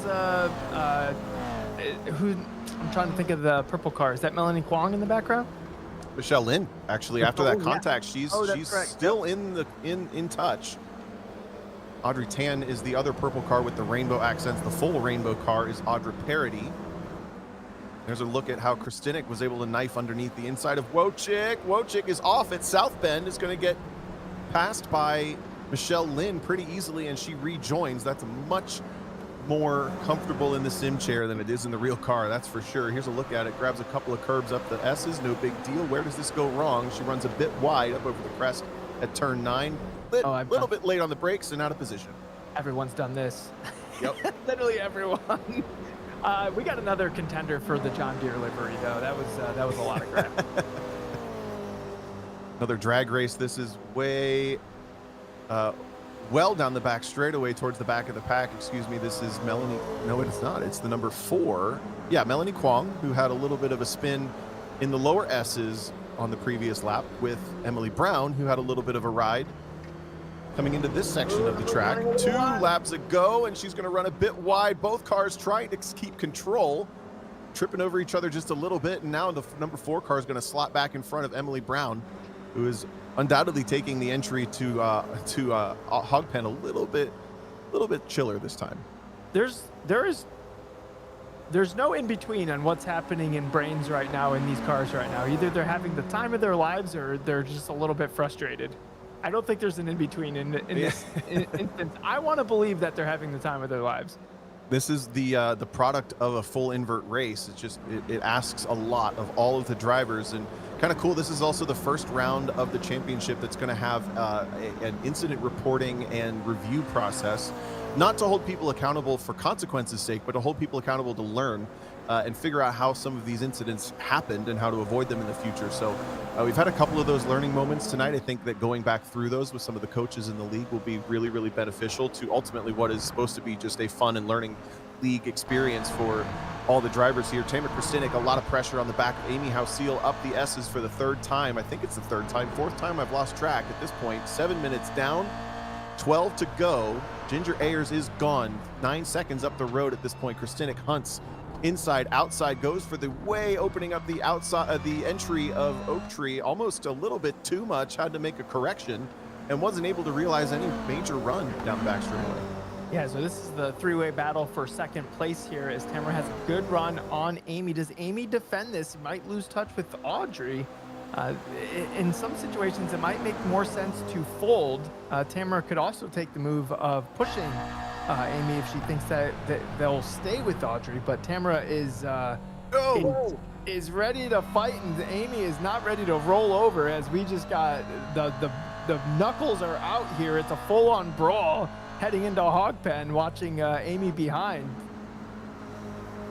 who I'm trying to think of the purple car. Is that Melanie Kwong in the background? Michelle Lynn, actually, after that contact, yeah. she's still in touch. Audrey Tan is the other purple car with the rainbow accents. The full rainbow car is Audra Parody. There's a look at how Kristinek was able to knife underneath the inside of Wojcik. Wojcik is off at South Bend, is going to get passed by Michelle Lynn pretty easily, and she rejoins. That's much more comfortable in the sim chair than it is in the real car, that's for sure. Here's a look at it. Grabs a couple of curbs up the S's, no big deal. Where does this go wrong? She runs a bit wide up over the crest at turn 9. A little bit late on the brakes and out of position. Everyone's done this. Yep. Literally everyone. We got another contender for the John Deere livery, though. That was a lot of crap. Another drag race. This is way well down the back straightaway towards the back of the pack. Excuse me. This is Melanie. No, it's not. It's the number 4. Yeah, Melanie Kwong, who had a little bit of a spin in the lower S's on the previous lap, with Emily Brown, who had a little bit of a ride coming into this section of the track. 2 laps ago, and she's going to run a bit wide. Both cars trying to keep control, tripping over each other just a little bit, and now the number 4 car is going to slot back in front of Emily Brown, who is undoubtedly taking the entry to hog pen a little bit chiller this time. There's no in between on what's happening in brains right now in these cars right now. Either they're having the time of their lives, or they're just a little bit frustrated. I don't think there's an in between in this instance. I want to believe that they're having the time of their lives. This is the product of a full invert race. It's just it asks a lot of all of the drivers, and kind of cool. This is also the first round of the championship that's going to have an incident reporting and review process, not to hold people accountable for consequences' sake, but to hold people accountable to learn and figure out how some of these incidents happened and how to avoid them in the future. So we've had a couple of those learning moments tonight. I think that going back through those with some of the coaches in the league will be really, really beneficial to ultimately what is supposed to be just a fun and learning league experience for all the drivers here. Tamara Kristinek, a lot of pressure on the back of Amy Hausiel, up the S's for the third time. I think it's the third time, fourth time. I've lost track at this point. 7 minutes down, 12 to go. Ginger Ayers is gone. 9 seconds up the road at this point. Kristinek hunts inside, outside, goes for the way, opening up the outside, the entry of Oak Tree, almost a little bit too much, had to make a correction, and wasn't able to realize any major run down the back straightaway. Yeah, so this is the three-way battle for second place here as Tamara has a good run on Amy. Does Amy defend this? Might lose touch with Audrey. In some situations, it might make more sense to fold. Tamara could also take the move of pushing Amy if she thinks that they'll stay with Audrey, but Tamara is ready to fight, and Amy is not ready to roll over as we just got the knuckles are out here. It's a full-on brawl heading into a hog pen, watching Amy behind.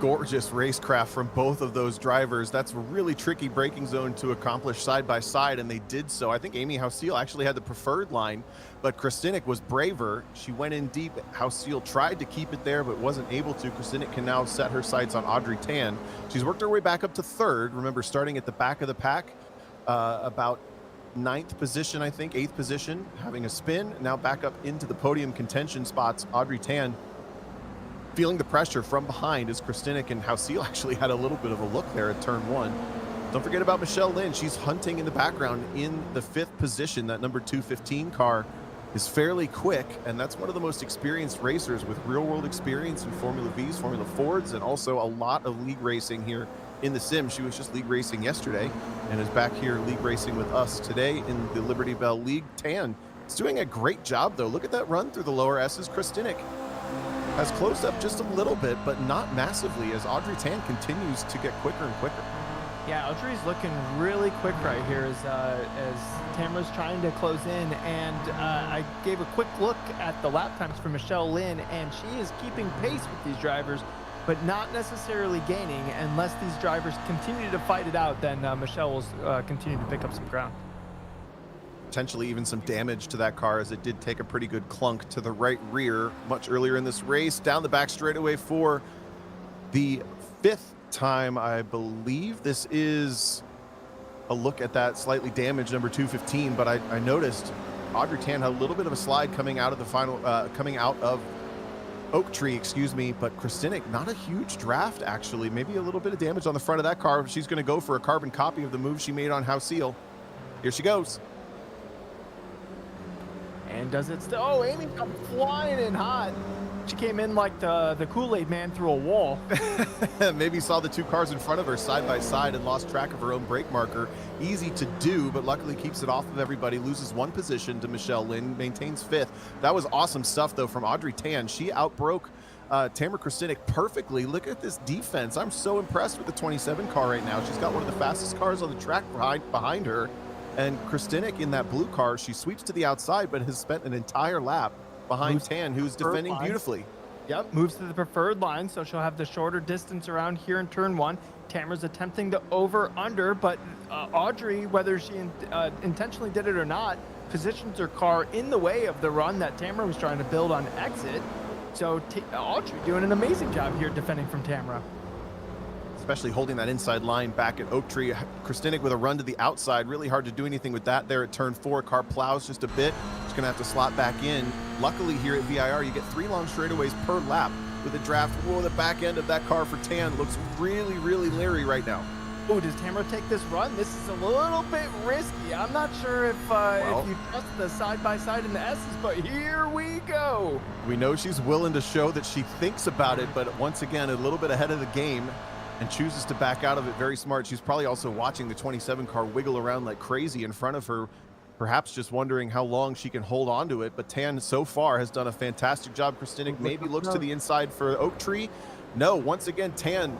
Gorgeous racecraft from both of those drivers. That's a really tricky braking zone to accomplish side by side, and they did so. I think Amy Hausiel actually had the preferred line, but Kristinek was braver. She went in deep. Hausiel tried to keep it there, but wasn't able to. Kristinek can now set her sights on Audrey Tan. She's worked her way back up to third. Remember, starting at the back of the pack, about 9th position, I think, 8th position, having a spin. Now back up into the podium contention spots. Audrey Tan feeling the pressure from behind as Kristinek and Hausiel actually had a little bit of a look there at turn 1. Don't forget about Michelle Lynn. She's hunting in the background in the 5th position. That number 215 car is fairly quick, and that's one of the most experienced racers with real-world experience in Formula Vs, Formula Fords, and also a lot of league racing here in the sim. She was just league racing yesterday and is back here league racing with us today in the Liberty Belle League. Tan is doing a great job, though. Look at that run through the lower S's. Kristinek has closed up just a little bit, but not massively, as Audrey Tan continues to get quicker and quicker. Yeah, Audrey's looking really quick right here as Tamara's trying to close in, and I gave a quick look at the lap times for Michelle Lynn, and she is keeping pace with these drivers, but not necessarily gaining. Unless these drivers continue to fight it out, then Michelle will continue to pick up some ground. Potentially even some damage to that car, as it did take a pretty good clunk to the right rear much earlier in this race. Down the back straightaway for the 5th time, I believe. This is a look at that slightly damaged number 215, but I noticed Audrey Tan had a little bit of a slide coming out of the final, coming out of Oak Tree, excuse me, but Kristinek, not a huge draft, actually. Maybe a little bit of damage on the front of that car. She's going to go for a carbon copy of the move she made on Hausiel. Here she goes. And does it still? Oh, Amy come flying in hot. She came in like the Kool-Aid man through a wall. Maybe saw the two cars in front of her side by side and lost track of her own brake marker. Easy to do, but luckily keeps it off of everybody. Loses 1 position to Michelle Lynn, maintains 5th. That was awesome stuff, though, from Audrey Tan. She outbroke Tamara Kristinek perfectly. Look at this defense. I'm so impressed with the 27 car right now. She's got one of the fastest cars on the track behind her. And Kristinek in that blue car, she sweeps to the outside, but has spent an entire lap behind Tan, who's defending beautifully. Yep, moves to the preferred line, so she'll have the shorter distance around here in turn 1. Tamara's attempting to over-under, but Audrey, whether she intentionally did it or not, positions her car in the way of the run that Tamara was trying to build on exit. So Audrey doing an amazing job here defending from Tamara. Especially holding that inside line back at Oak Tree. Kristinek with a run to the outside. Really hard to do anything with that there at turn 4. Car plows just a bit. She's going to have to slot back in. Luckily here at VIR, you get 3 long straightaways per lap with a draft. Whoa, the back end of that car for Tan looks really, really leery right now. Oh, does Tamara take this run? This is a little bit risky. I'm not sure if you trust the side-by-side in the S's, but here we go. We know she's willing to show that she thinks about it, but once again, a little bit ahead of the game, and chooses to back out of it. Very smart. She's probably also watching the 27 car wiggle around like crazy in front of her. perhaps just wondering how long she can hold on to it. But Tan so far has done a fantastic job. Kristinek maybe looks to the inside for Oak Tree. No, once again, Tan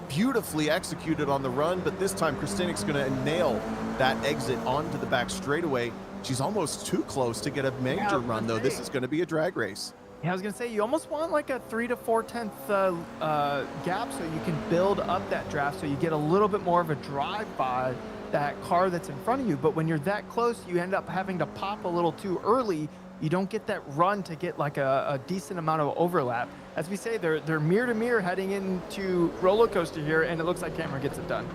beautifully executed on the run, but this time Kristinek's going to nail that exit onto the back straightaway. She's almost too close to get a major run, though. This is going to be a drag race. Yeah, I was going to say, you almost want like a 3 to 4/10 gap so you can build up that draft so you get a little bit more of a drive by that car that's in front of you. But when you're that close, you end up having to pop a little too early. You don't get that run to get like a decent amount of overlap. As we say, they're mirror to mirror heading into roller coaster here, and it looks like Tamara gets it done.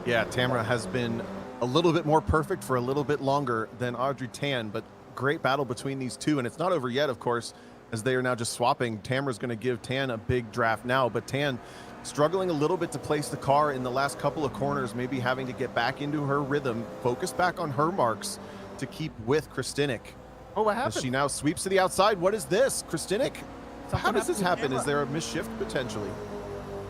Yeah, Tamara has been a little bit more perfect for a little bit longer than Audrey Tan, but great battle between these two, and it's not over yet, of course, as they are now just swapping. Tamara's going to give Tan a big draft now, but Tan struggling a little bit to place the car in the last couple of corners, maybe having to get back into her rhythm, focus back on her marks to keep with Kristinek. Oh, what happened? As she now sweeps to the outside. What is this? Kristinek? How does this happen? Is there a misshift potentially?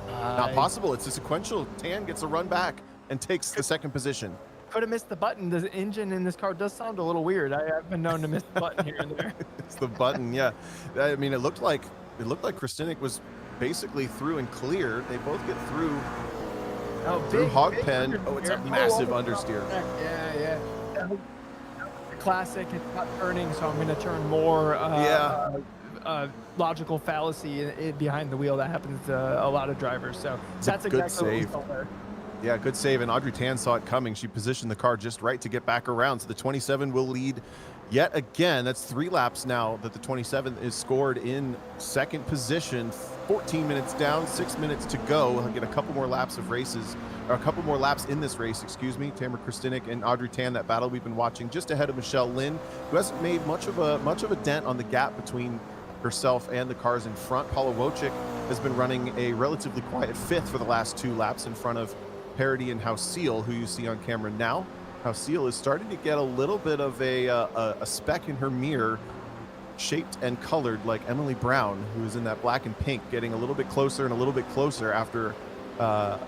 Not possible. It's a sequential. Tan gets a run back and takes the second position. Could have missed the button. The engine in this car does sound a little weird. I've been known to miss the button here and there. It's the button, yeah. I mean, it looked like Kristinek was basically through and clear. They both get through through hog pen. Oh, it's a massive understeer. Yeah. Classic. It's not turning, so I'm going to turn more. Logical fallacy behind the wheel that happens to a lot of drivers. So that's exactly what we saw there. Yeah, good save. And Audrey Tan saw it coming. She positioned the car just right to get back around. So the 27 will lead yet again. That's 3 laps now that the 27 is scored in second position. 14 minutes down, 6 minutes to go. We'll get a couple more laps of races, or a couple more laps in this race, excuse me. Tamara Kristinek and Audrey Tan, that battle we've been watching, just ahead of Michelle Lynn, who hasn't made much of a dent on the gap between herself and the cars in front. Paula Wojcik has been running a relatively quiet 5th for the last 2 laps in front of Parody and House Seal, who you see on camera now. House Seal is starting to get a little bit of a speck in her mirror, shaped and colored like Emily Brown, who is in that black and pink, getting a little bit closer and a little bit closer after a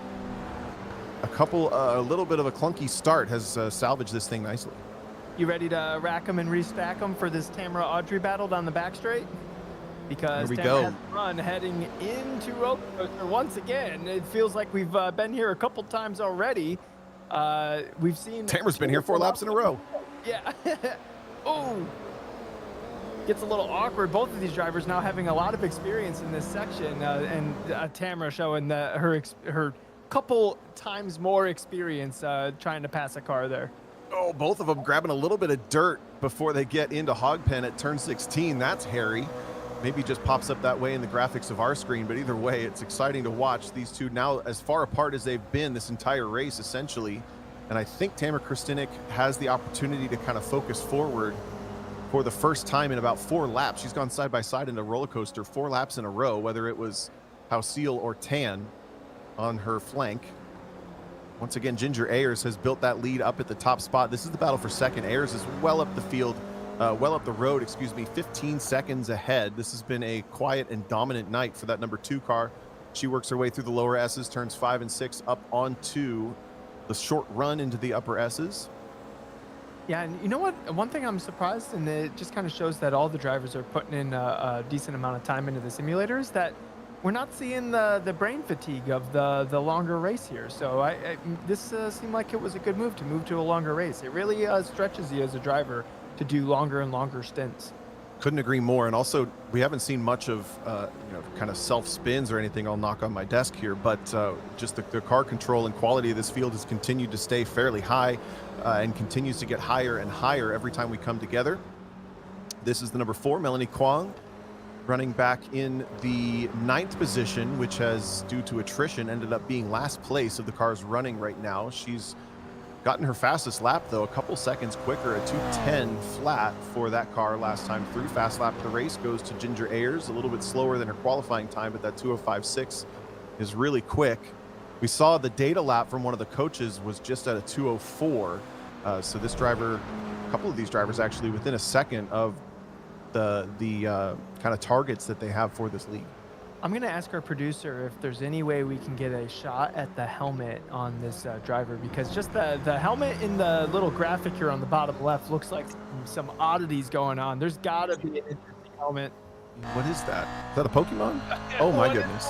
little bit of a clunky start, has salvaged this thing nicely. You ready to rack them and restack them for this Tamara Audrey battle down the back straight? Because here we Tamara go. has run heading into roller coaster once again. It feels like we've been here a couple times already. We've seen Tamara's been here 4 laps in a row. Yeah. Oh, gets a little awkward. Both of these drivers now having a lot of experience in this section, and Tamara showing her couple times more experience trying to pass a car there. Oh, both of them grabbing a little bit of dirt before they get into hog pen at turn 16. That's hairy. Maybe just pops up that way in the graphics of our screen, but either way, it's exciting to watch these two now as far apart as they've been this entire race, essentially. And I think Tamara Kristinek has the opportunity to kind of focus forward for the first time in about 4 laps. She's gone side by side in a roller coaster 4 laps in a row, whether it was House Seal or Tan on her flank. Once again, Ginger Ayers has built that lead up at the top spot. This is the battle for second. Ayers is well up the field. Well up the road, excuse me, 15 seconds ahead. This has been a quiet and dominant night for that number 2 car. She works her way through the lower S's, turns 5 and 6 up onto the short run into the upper S's. Yeah, and you know what? One thing I'm surprised, and it just kind of shows that all the drivers are putting in a decent amount of time into the simulator, is that we're not seeing the brain fatigue of the longer race here. So this seemed like it was a good move to a longer race. It really stretches you as a driver to do longer and longer stints. Couldn't agree more. And also, we haven't seen much of kind of self spins or anything. I'll knock on my desk here, but just the car control and quality of this field has continued to stay fairly high and continues to get higher and higher every time we come together. This is the number 4, Melanie Kwong, running back in the 9th position, which has, due to attrition, ended up being last place of the cars running right now. She's gotten her fastest lap, though, a couple seconds quicker, a 2:10 flat for that car last time through. Fast lap of the race goes to Ginger Ayers, a little bit slower than her qualifying time, but that 2:05.6 is really quick. We saw the data lap from one of the coaches was just at a 2:04. So this driver, a couple of these drivers actually within a second of the kind of targets that they have for this league. I'm gonna ask our producer if there's any way we can get a shot at the helmet on this driver, because just the helmet in the little graphic here on the bottom left looks like some oddities going on. There's gotta be an interesting helmet. What is that? Is that a Pokemon? Oh my goodness.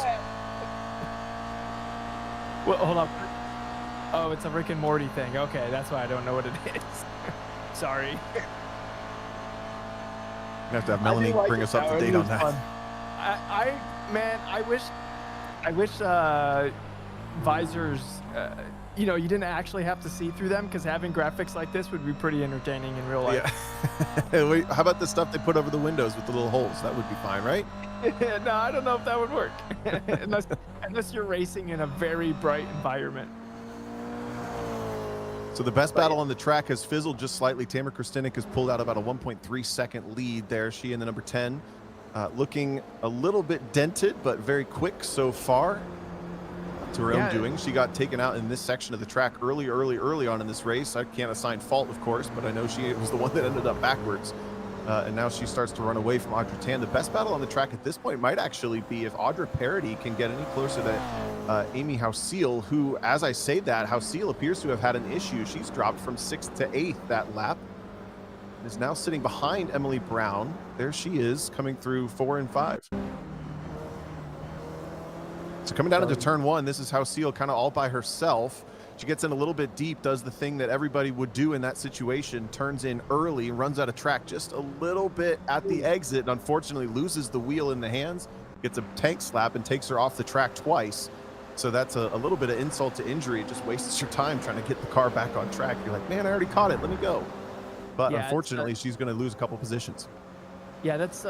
Well, hold up. Oh, it's a Rick and Morty thing. Okay, that's why I don't know what it is. Sorry. We have to have Melanie bring us up to date on that. Fun. Man, I wish visors, you know, you didn't actually have to see through them, because having graphics like this would be pretty entertaining in real life. Yeah. Wait, how about the stuff they put over the windows with the little holes? That would be fine, right? No, I don't know if that would work. unless you're racing in a very bright environment. So the best battle on the track has fizzled just slightly. Tamara Kristinek has pulled out about a 1.3 second lead there. She in the number 10, looking a little bit dented, but very quick so far. To her own doing. She got taken out in this section of the track early on in this race. I can't assign fault, of course, but I know she was the one that ended up backwards. And now she starts to run away from Audra Tan. The best battle on the track at this point might actually be if Audra Parody can get any closer to Amy Hausiel, who, as I say that, Hausiel appears to have had an issue. She's dropped from 6th to 8th that lap. And is now sitting behind Emily Brown. There she is, coming through 4 and 5. So coming down into turn 1, this is Hausiel kind of all by herself. She gets in a little bit deep, does the thing that everybody would do in that situation, turns in early, runs out of track just a little bit at the exit, and unfortunately loses the wheel in the hands, gets a tank slap, and takes her off the track twice. So that's a little bit of insult to injury. It just wastes your time trying to get the car back on track. You're like, man, I already caught it. Let me go. But yeah, unfortunately, she's going to lose a couple positions. Yeah, that's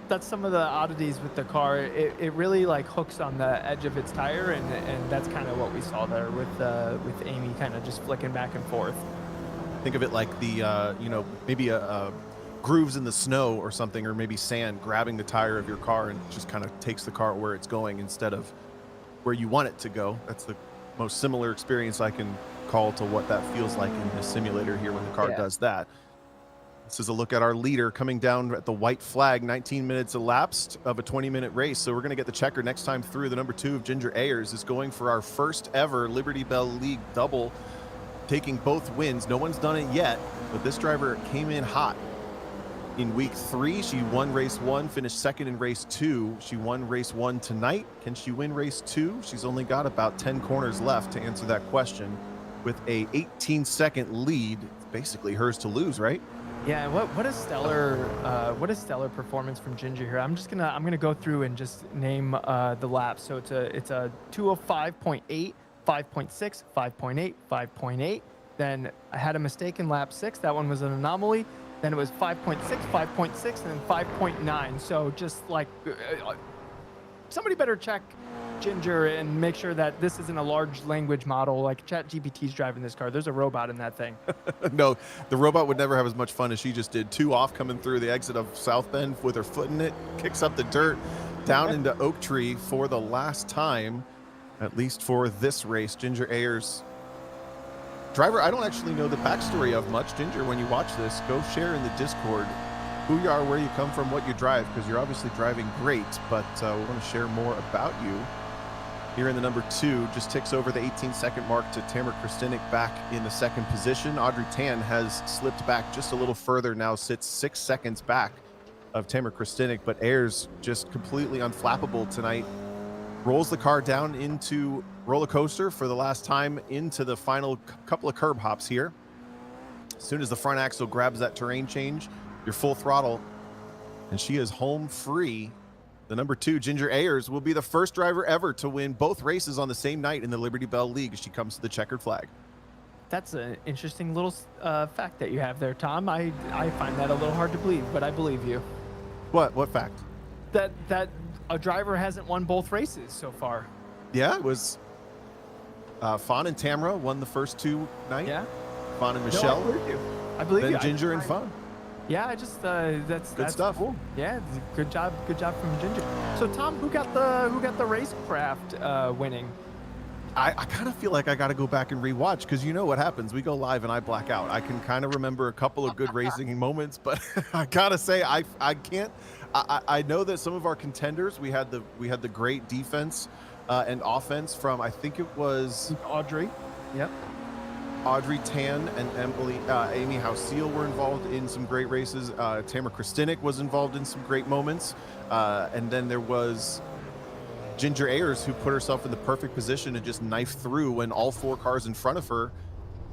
that's some of the oddities with the car. It really like hooks on the edge of its tire, and that's kind of what we saw there with Amy kind of just flicking back and forth. Think of it like the you know, maybe a grooves in the snow or something, or maybe sand grabbing the tire of your car and just kind of takes the car where it's going instead of where you want it to go. That's the most similar experience I can call to what that feels like in the simulator here when the car does that. This is a look at our leader coming down at the white flag. 19 minutes elapsed of a 20-minute race. So we're going to get the checker next time through. The number 2 of Ginger Ayers is going for our first ever Liberty Belle League double, taking both wins. No one's done it yet, but this driver came in hot. In week 3, she won race 1, finished 2nd in race 2. She won race 1 tonight. Can she win race 2? She's only got about 10 corners left to answer that question. With a 18-second lead, it's basically hers to lose, right? Yeah, what a stellar performance from Ginger here. I'm gonna go through and just name the laps. So it's a 205.8, 5.6, 5.8, 5.8. Then I had a mistake in lap 6. That one was an anomaly. Then it was 5.6, 5.6, and then 5.9. So just like somebody better check Ginger and make sure that this isn't a large language model like ChatGPT's driving this car. There's a robot in that thing. No, the robot would never have as much fun as she just did. 2 off coming through the exit of South Bend with her foot in it, kicks up the dirt down into Oak Tree for the last time, at least for this race. Ginger Ayers, driver I don't actually know the backstory of much. Ginger, when you watch this, go share in the Discord who you are, where you come from, what you drive, because you're obviously driving great, but we want to share more about you. Here in the number 2, just ticks over the 18-second mark to Tamara Kristinek back in the 2nd position. Audrey Tan has slipped back just a little further, now sits 6 seconds back of Tamara Kristinek, but Ayers just completely unflappable tonight. Rolls the car down into roller coaster for the last time into the final couple of curb hops here. As soon as the front axle grabs that terrain change, you're full throttle, and she is home free. The number 2, Ginger Ayers, will be the first driver ever to win both races on the same night in the Liberty Belle League as she comes to the checkered flag. That's an interesting little fact that you have there, Tom. I find that a little hard to believe, but I believe you. What fact? That a driver hasn't won both races so far. Yeah, it was Fawn and Tamara won the first 2 nights. Yeah. Fawn and Michelle. No, I believe you. Then Ginger and Fawn. Yeah, I just that's stuff. Cool. Yeah, good job from Ginger. So Tom, who got the racecraft winning? I kind of feel like I got to go back and rewatch, because you know what happens. We go live and I black out. I can kind of remember a couple of good racing moments, but I gotta say I I know that some of our contenders, we had the great defense and offense from, I think it was Audrey. Yep. Audrey Tan and Amy Hauseal were involved in some great races. Tamara Kristinek was involved in some great moments. And then there was Ginger Ayers, who put herself in the perfect position to just knife through when all 4 cars in front of her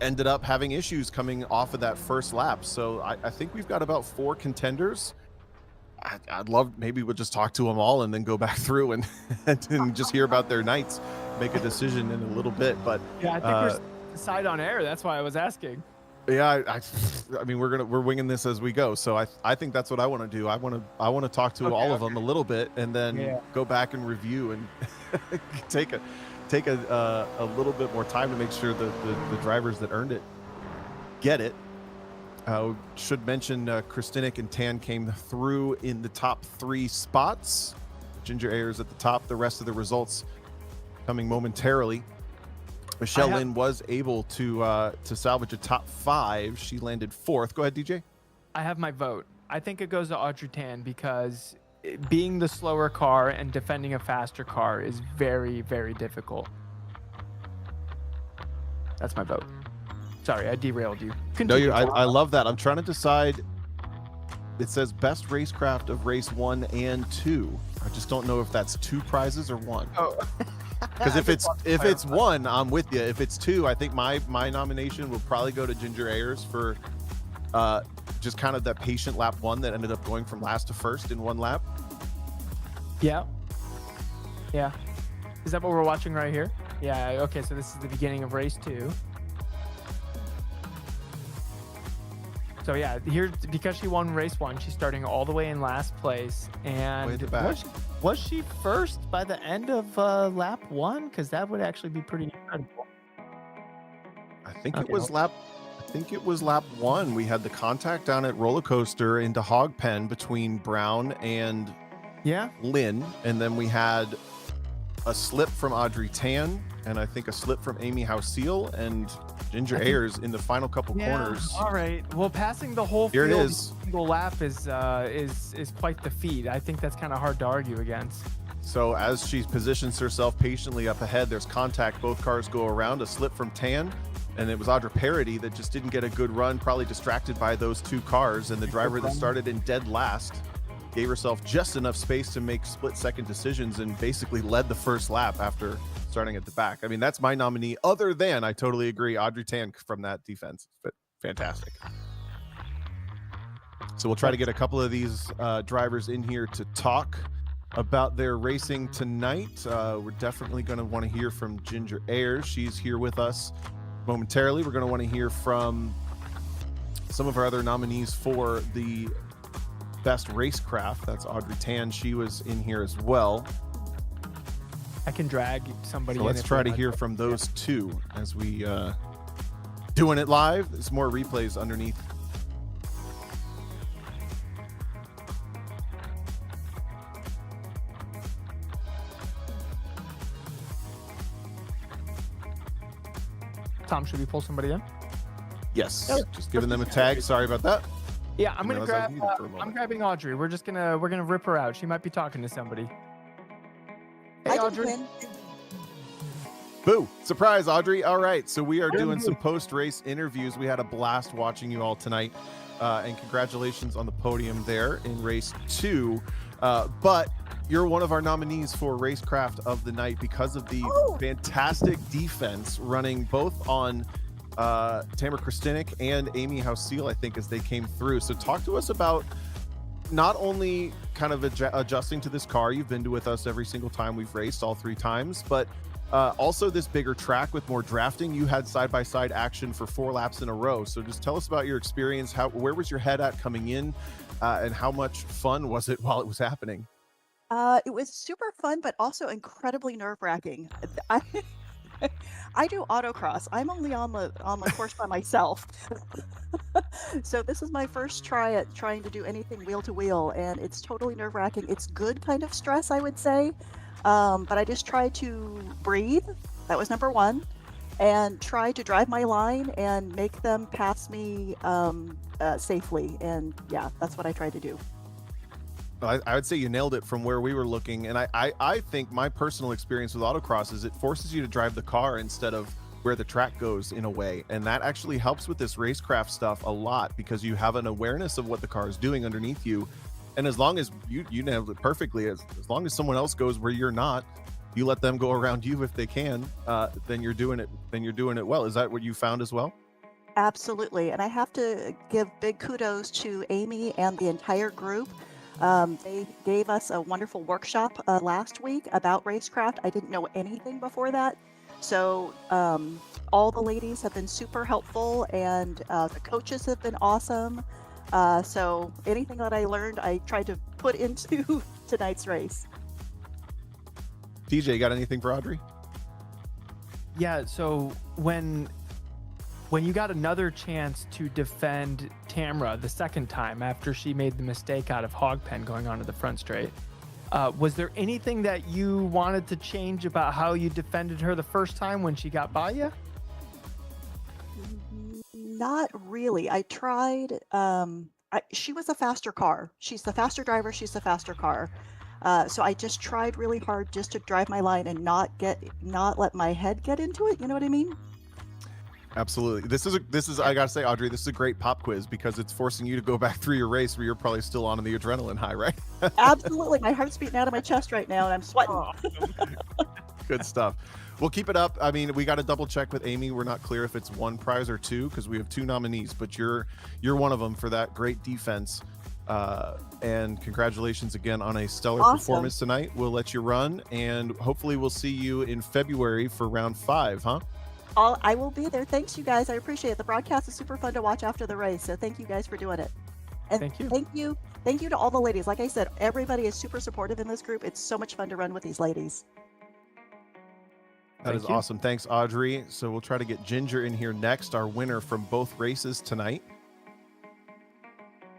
ended up having issues coming off of that first lap. So I think we've got about 4 contenders. I'd love, maybe we'll just talk to them all and then go back through and just hear about their nights, make a decision in a little bit. But yeah, I think we're decide on air. That's why I was asking. Yeah, I mean, we're winging this as we go. So I think that's what I want to do. I want to talk to all of them a little bit and then go back and review and take a little bit more time to make sure that the drivers that earned it get it. Should mention Kristinek and Tan came through in the top 3 spots. Ginger Ayers at the top. The rest of the results coming momentarily. Michelle Lynn was able to salvage a top 5. She landed 4th. Go ahead, DJ. I have my vote. I think it goes to Audrey Tan because being the slower car and defending a faster car is very, very difficult. That's my vote. Sorry, I derailed you. Continue. No, I love that. I'm trying to decide. It says best racecraft of race 1 and 2. I just don't know if that's 2 prizes or 1. Oh. Because if it's 1, I'm with you. If it's 2, I think my nomination will probably go to Ginger Ayers for just kind of that patient lap 1 that ended up going from last to first in 1 lap. Yeah. Yeah. Is that what we're watching right here? Yeah. Okay. So this is the beginning of race 2. So yeah, here because she won race 1, she's starting all the way in last place. And way at the back. Was she first by the end of lap 1? Because that would actually be pretty incredible. I think it was lap 1. We had the contact down at Roller Coaster into Hog Pen between Brown and Lynn, and then we had a slip from Audrey Tan, and I think a slip from Amy Hauseal and Ginger Ayers in the final couple corners. All right. Well, passing the whole Here field it in is. a single lap is quite the feat. I think that's kind of hard to argue against. So as she positions herself patiently up ahead, there's contact. Both cars go around. A slip from Tan, and it was Audra Parody that just didn't get a good run, probably distracted by those 2 cars. And the driver that started in dead last gave herself just enough space to make split-second decisions and basically led the first lap after starting at the back. I mean, that's my nominee, other than, I totally agree, Audrey Tan from that defense. But fantastic. So we'll try to get a couple of these drivers in here to talk about their racing tonight. We're definitely going to want to hear from Ginger Ayers. She's here with us momentarily. We're going to want to hear from some of our other nominees for the best racecraft. That's Audrey Tan. She was in here as well. I can drag somebody. So let's try to hear from those 2 as we doing it live. There's more replays underneath. Tom, should we pull somebody in? Yes, just giving them a tag. Sorry about that. Yeah, I'm gonna grab. I'm grabbing Audrey. We're gonna rip her out. She might be talking to somebody. Hey, Audrey. Boo! Surprise, Audrey. All right, so we are doing some post-race interviews. We had a blast watching you all tonight, and congratulations on the podium there in race 2. But you're one of our nominees for Racecraft of the Night because of the fantastic defense running both on Tamara Kristinek and Amy Hauseal, I think, as they came through. So talk to us about not only kind of adjusting to this car. You've been with us every single time we've raced, all 3 times, but also this bigger track with more drafting. You had side-by-side action for 4 laps in a row. So just tell us about your experience. Where was your head at coming in, and how much fun was it while it was happening? It was super fun, but also incredibly nerve-wracking. I do autocross. I'm only on the course by myself. So this is my first try at trying to do anything wheel to wheel, and it's totally nerve-wracking. It's good kind of stress, I would say. But I just try to breathe. That was number 1. And try to drive my line and make them pass me safely. And yeah, that's what I try to do. I would say you nailed it from where we were looking. And I think my personal experience with autocross is it forces you to drive the car instead of where the track goes in a way. And that actually helps with this racecraft stuff a lot because you have an awareness of what the car is doing underneath you. And as long as you nailed it perfectly, as long as someone else goes where you're not, you let them go around you if they can, then you're doing it well. Is that what you found as well? Absolutely. And I have to give big kudos to Amy and the entire group. They gave us a wonderful workshop last week about racecraft. I didn't know anything before that. So all the ladies have been super helpful, and the coaches have been awesome. So anything that I learned, I tried to put into tonight's race. DJ, got anything for Audrey? Yeah, so when you got another chance to defend Tamra the second time after she made the mistake out of hog pen going onto the front straight, was there anything that you wanted to change about how you defended her the first time when she got by you? Not really. I tried. She was a faster car. She's the faster driver. She's the faster car. So I just tried really hard just to drive my line and not let my head get into it. You know what I mean? Absolutely. This is I gotta say, Audrey, this is a great pop quiz because it's forcing you to go back through your race where you're probably still on the adrenaline high, right? Absolutely. My heart's beating out of my chest right now and I'm sweating. Good stuff. We'll keep it up. I mean, we got to double check with Amy. We're not clear if it's one prize or two because we have two nominees, but you're one of them for that great defense. And congratulations again on a stellar performance tonight. We'll let you run, and hopefully we'll see you in February for round 5, huh? I will be there. Thanks, you guys. I appreciate it. The broadcast is super fun to watch after the race, so thank you guys for doing it. And Thank you. Thank you to all the ladies. Like I said, everybody is super supportive in this group. It's so much fun to run with these ladies. That is awesome. Thanks, Audrey. So we'll try to get Ginger in here next, our winner from both races tonight,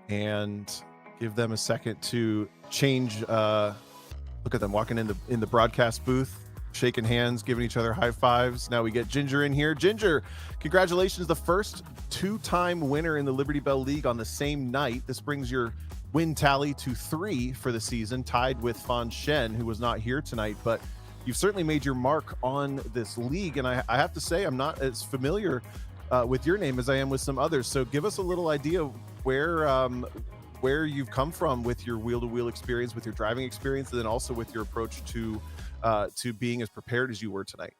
and give them a second to change. Look at them walking in the broadcast booth, shaking hands, giving each other high fives. Now we get Ginger in here. Ginger, congratulations, the first 2-time winner in the Liberty Belle League on the same night. This brings your win tally to 3 for the season, tied with Fan Shen, who was not here tonight, but you've certainly made your mark on this league. And I have to say, I'm not as familiar with your name as I am with some others. So give us a little idea of where you've come from with your wheel-to-wheel experience, with your driving experience, and then also with your approach to being as prepared as you were tonight.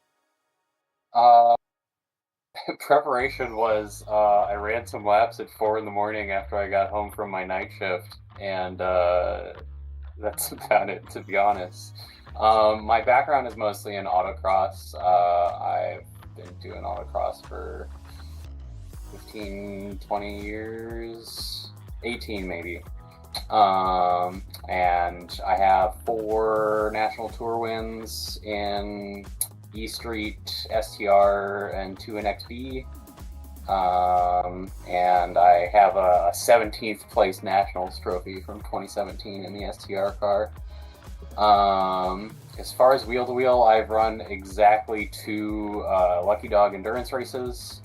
Preparation was I ran some laps at 4 a.m. after I got home from my night shift, and that's about it, to be honest. My background is mostly in autocross. I've been doing autocross for 15, 20 years, 18 maybe. And I have 4 national tour wins in E Street, STR, and 2 in XB. And I have a 17th place nationals trophy from 2017 in the STR car. As far as wheel-to-wheel, I've run exactly 2 Lucky Dog endurance races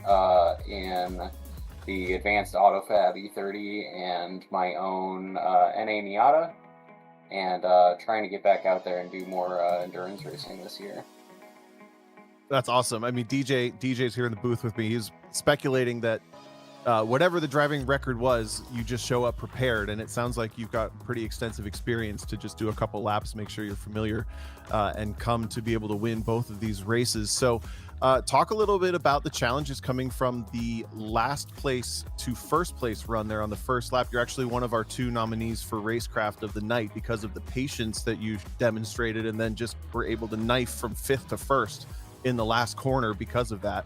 in the Advanced AutoFab E30 and my own NA Miata, and trying to get back out there and do more endurance racing this year. That's awesome. I mean, DJ's here in the booth with me. He's speculating that whatever the driving record was, you just show up prepared, and it sounds like you've got pretty extensive experience to just do a couple laps, make sure you're familiar, and come to be able to win both of these races. So talk a little bit about the challenges coming from the last place to first place run there on the first lap. You're actually one of our 2 nominees for Racecraft of the night because of the patience that you demonstrated, and then just were able to knife from 5th to 1st in the last corner because of that.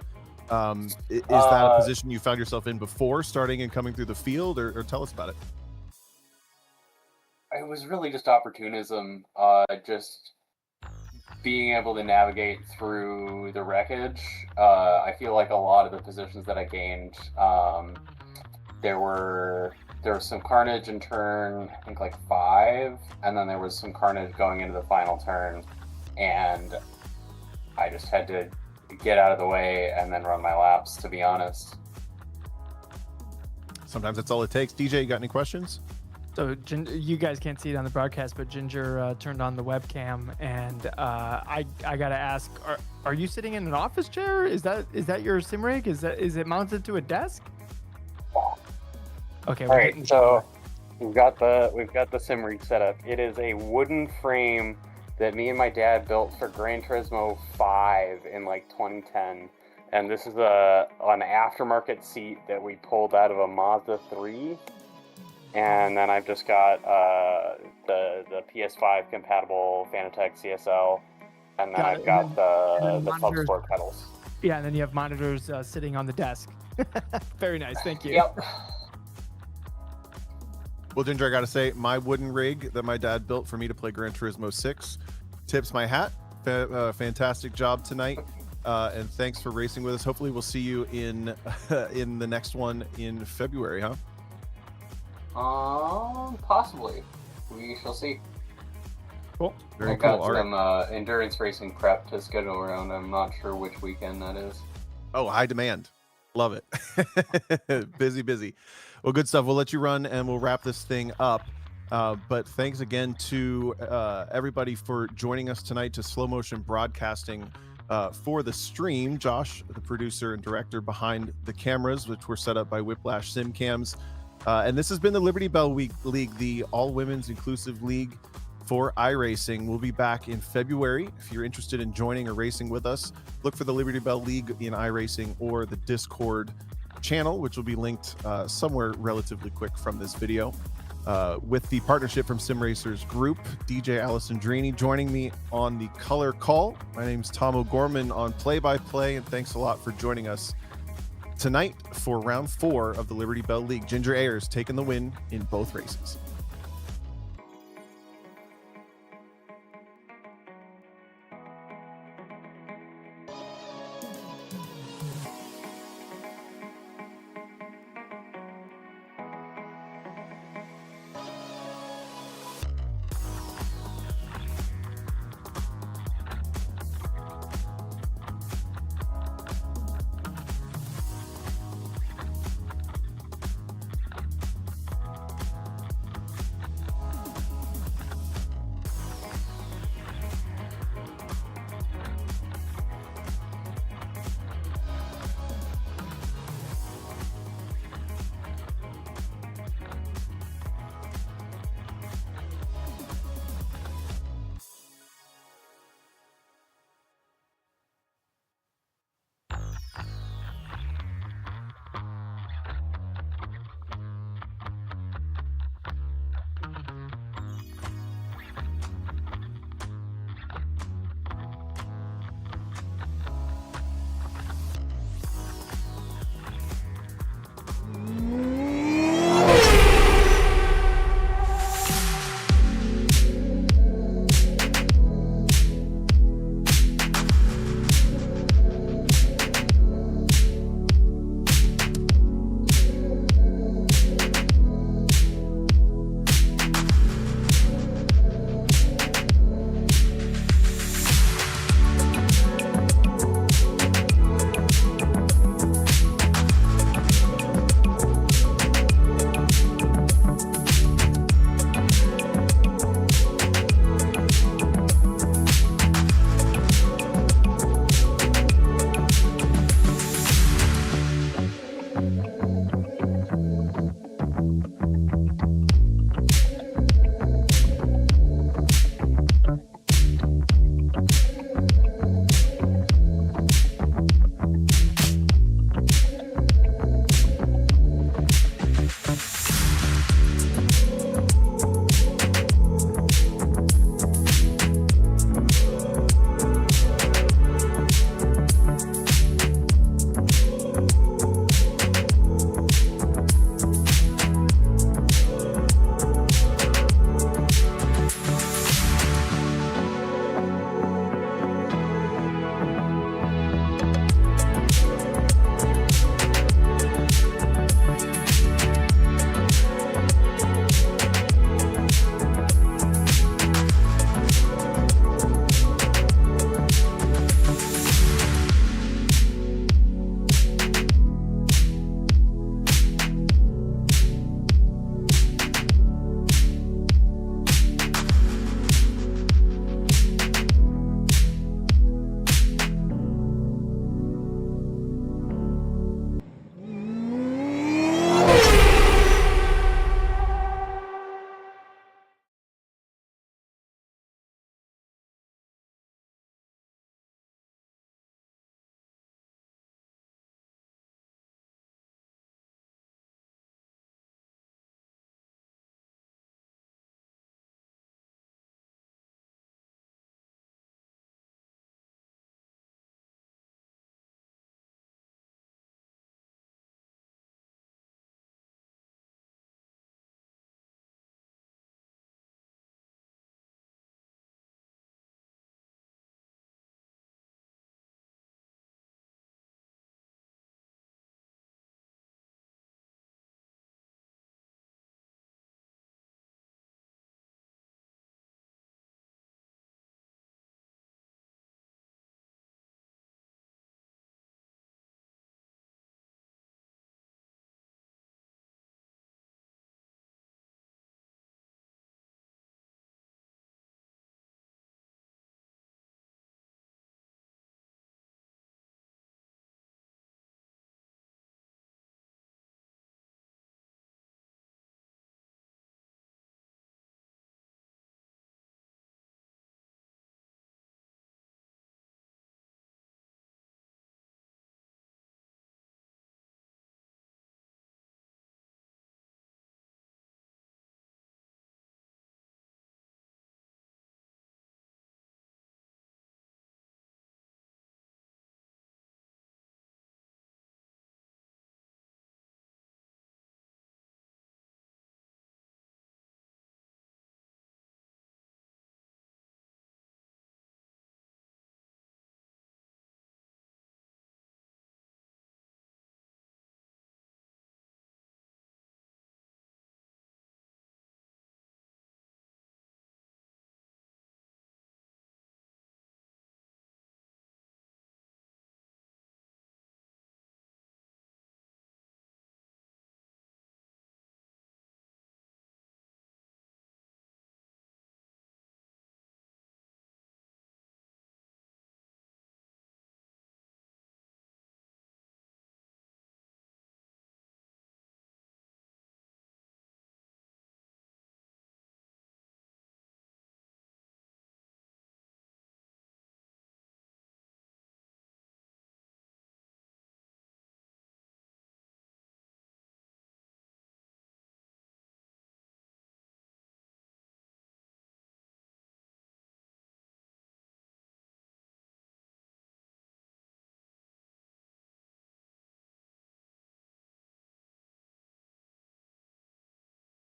Is that a position you found yourself in before starting and coming through the field, or tell us about it? It was really just opportunism, just being able to navigate through the wreckage. I feel like a lot of the positions that I gained, there was some carnage in turn, I think like 5, and then there was some carnage going into the final turn, and I just had to get out of the way and then run my laps, to be honest. Sometimes that's all it takes. DJ, you got any questions? So you guys can't see it on the broadcast, but Ginger turned on the webcam, and I gotta ask: Are you sitting in an office chair? Is that your sim rig? Is it mounted to a desk? Okay. All right. So we've got the sim rig set up. It is a wooden frame that me and my dad built for Gran Turismo 5 in like 2010, and this is an aftermarket seat that we pulled out of a Mazda 3. And then I've just got the PS5 compatible Fanatec CSL, and then I've got the Club Sport pedals. Yeah, and then you have monitors sitting on the desk. Very nice, thank you. Yep. Well, Ginger, I got to say, my wooden rig that my dad built for me to play Gran Turismo 6 tips my hat. Fantastic job tonight, and thanks for racing with us. Hopefully, we'll see you in the next one in February, huh? Possibly. We shall see. Cool. Very I cool. got some endurance racing prep to schedule around. I'm not sure which weekend that is. Oh, high demand. Love it. Busy. Well, good stuff. We'll let you run and we'll wrap this thing up. But thanks again to everybody for joining us tonight to Slow Motion Broadcasting for the stream. Josh, the producer and director behind the cameras, which were set up by Whiplash Sim Cams. And this has been the Liberty Belle League, the all-women's inclusive league for iRacing. We'll be back in February. If you're interested in joining or racing with us, look for the Liberty Belle League in iRacing or the Discord channel, which will be linked somewhere relatively quick from this video. With the partnership from Sim Racers Group, DJ Alessandrini joining me on the color call. My name's Tom O'Gorman on play-by-play, and thanks a lot for joining us tonight for round 4 of the Liberty Belle League. Ginger Ayers taking the win in both races.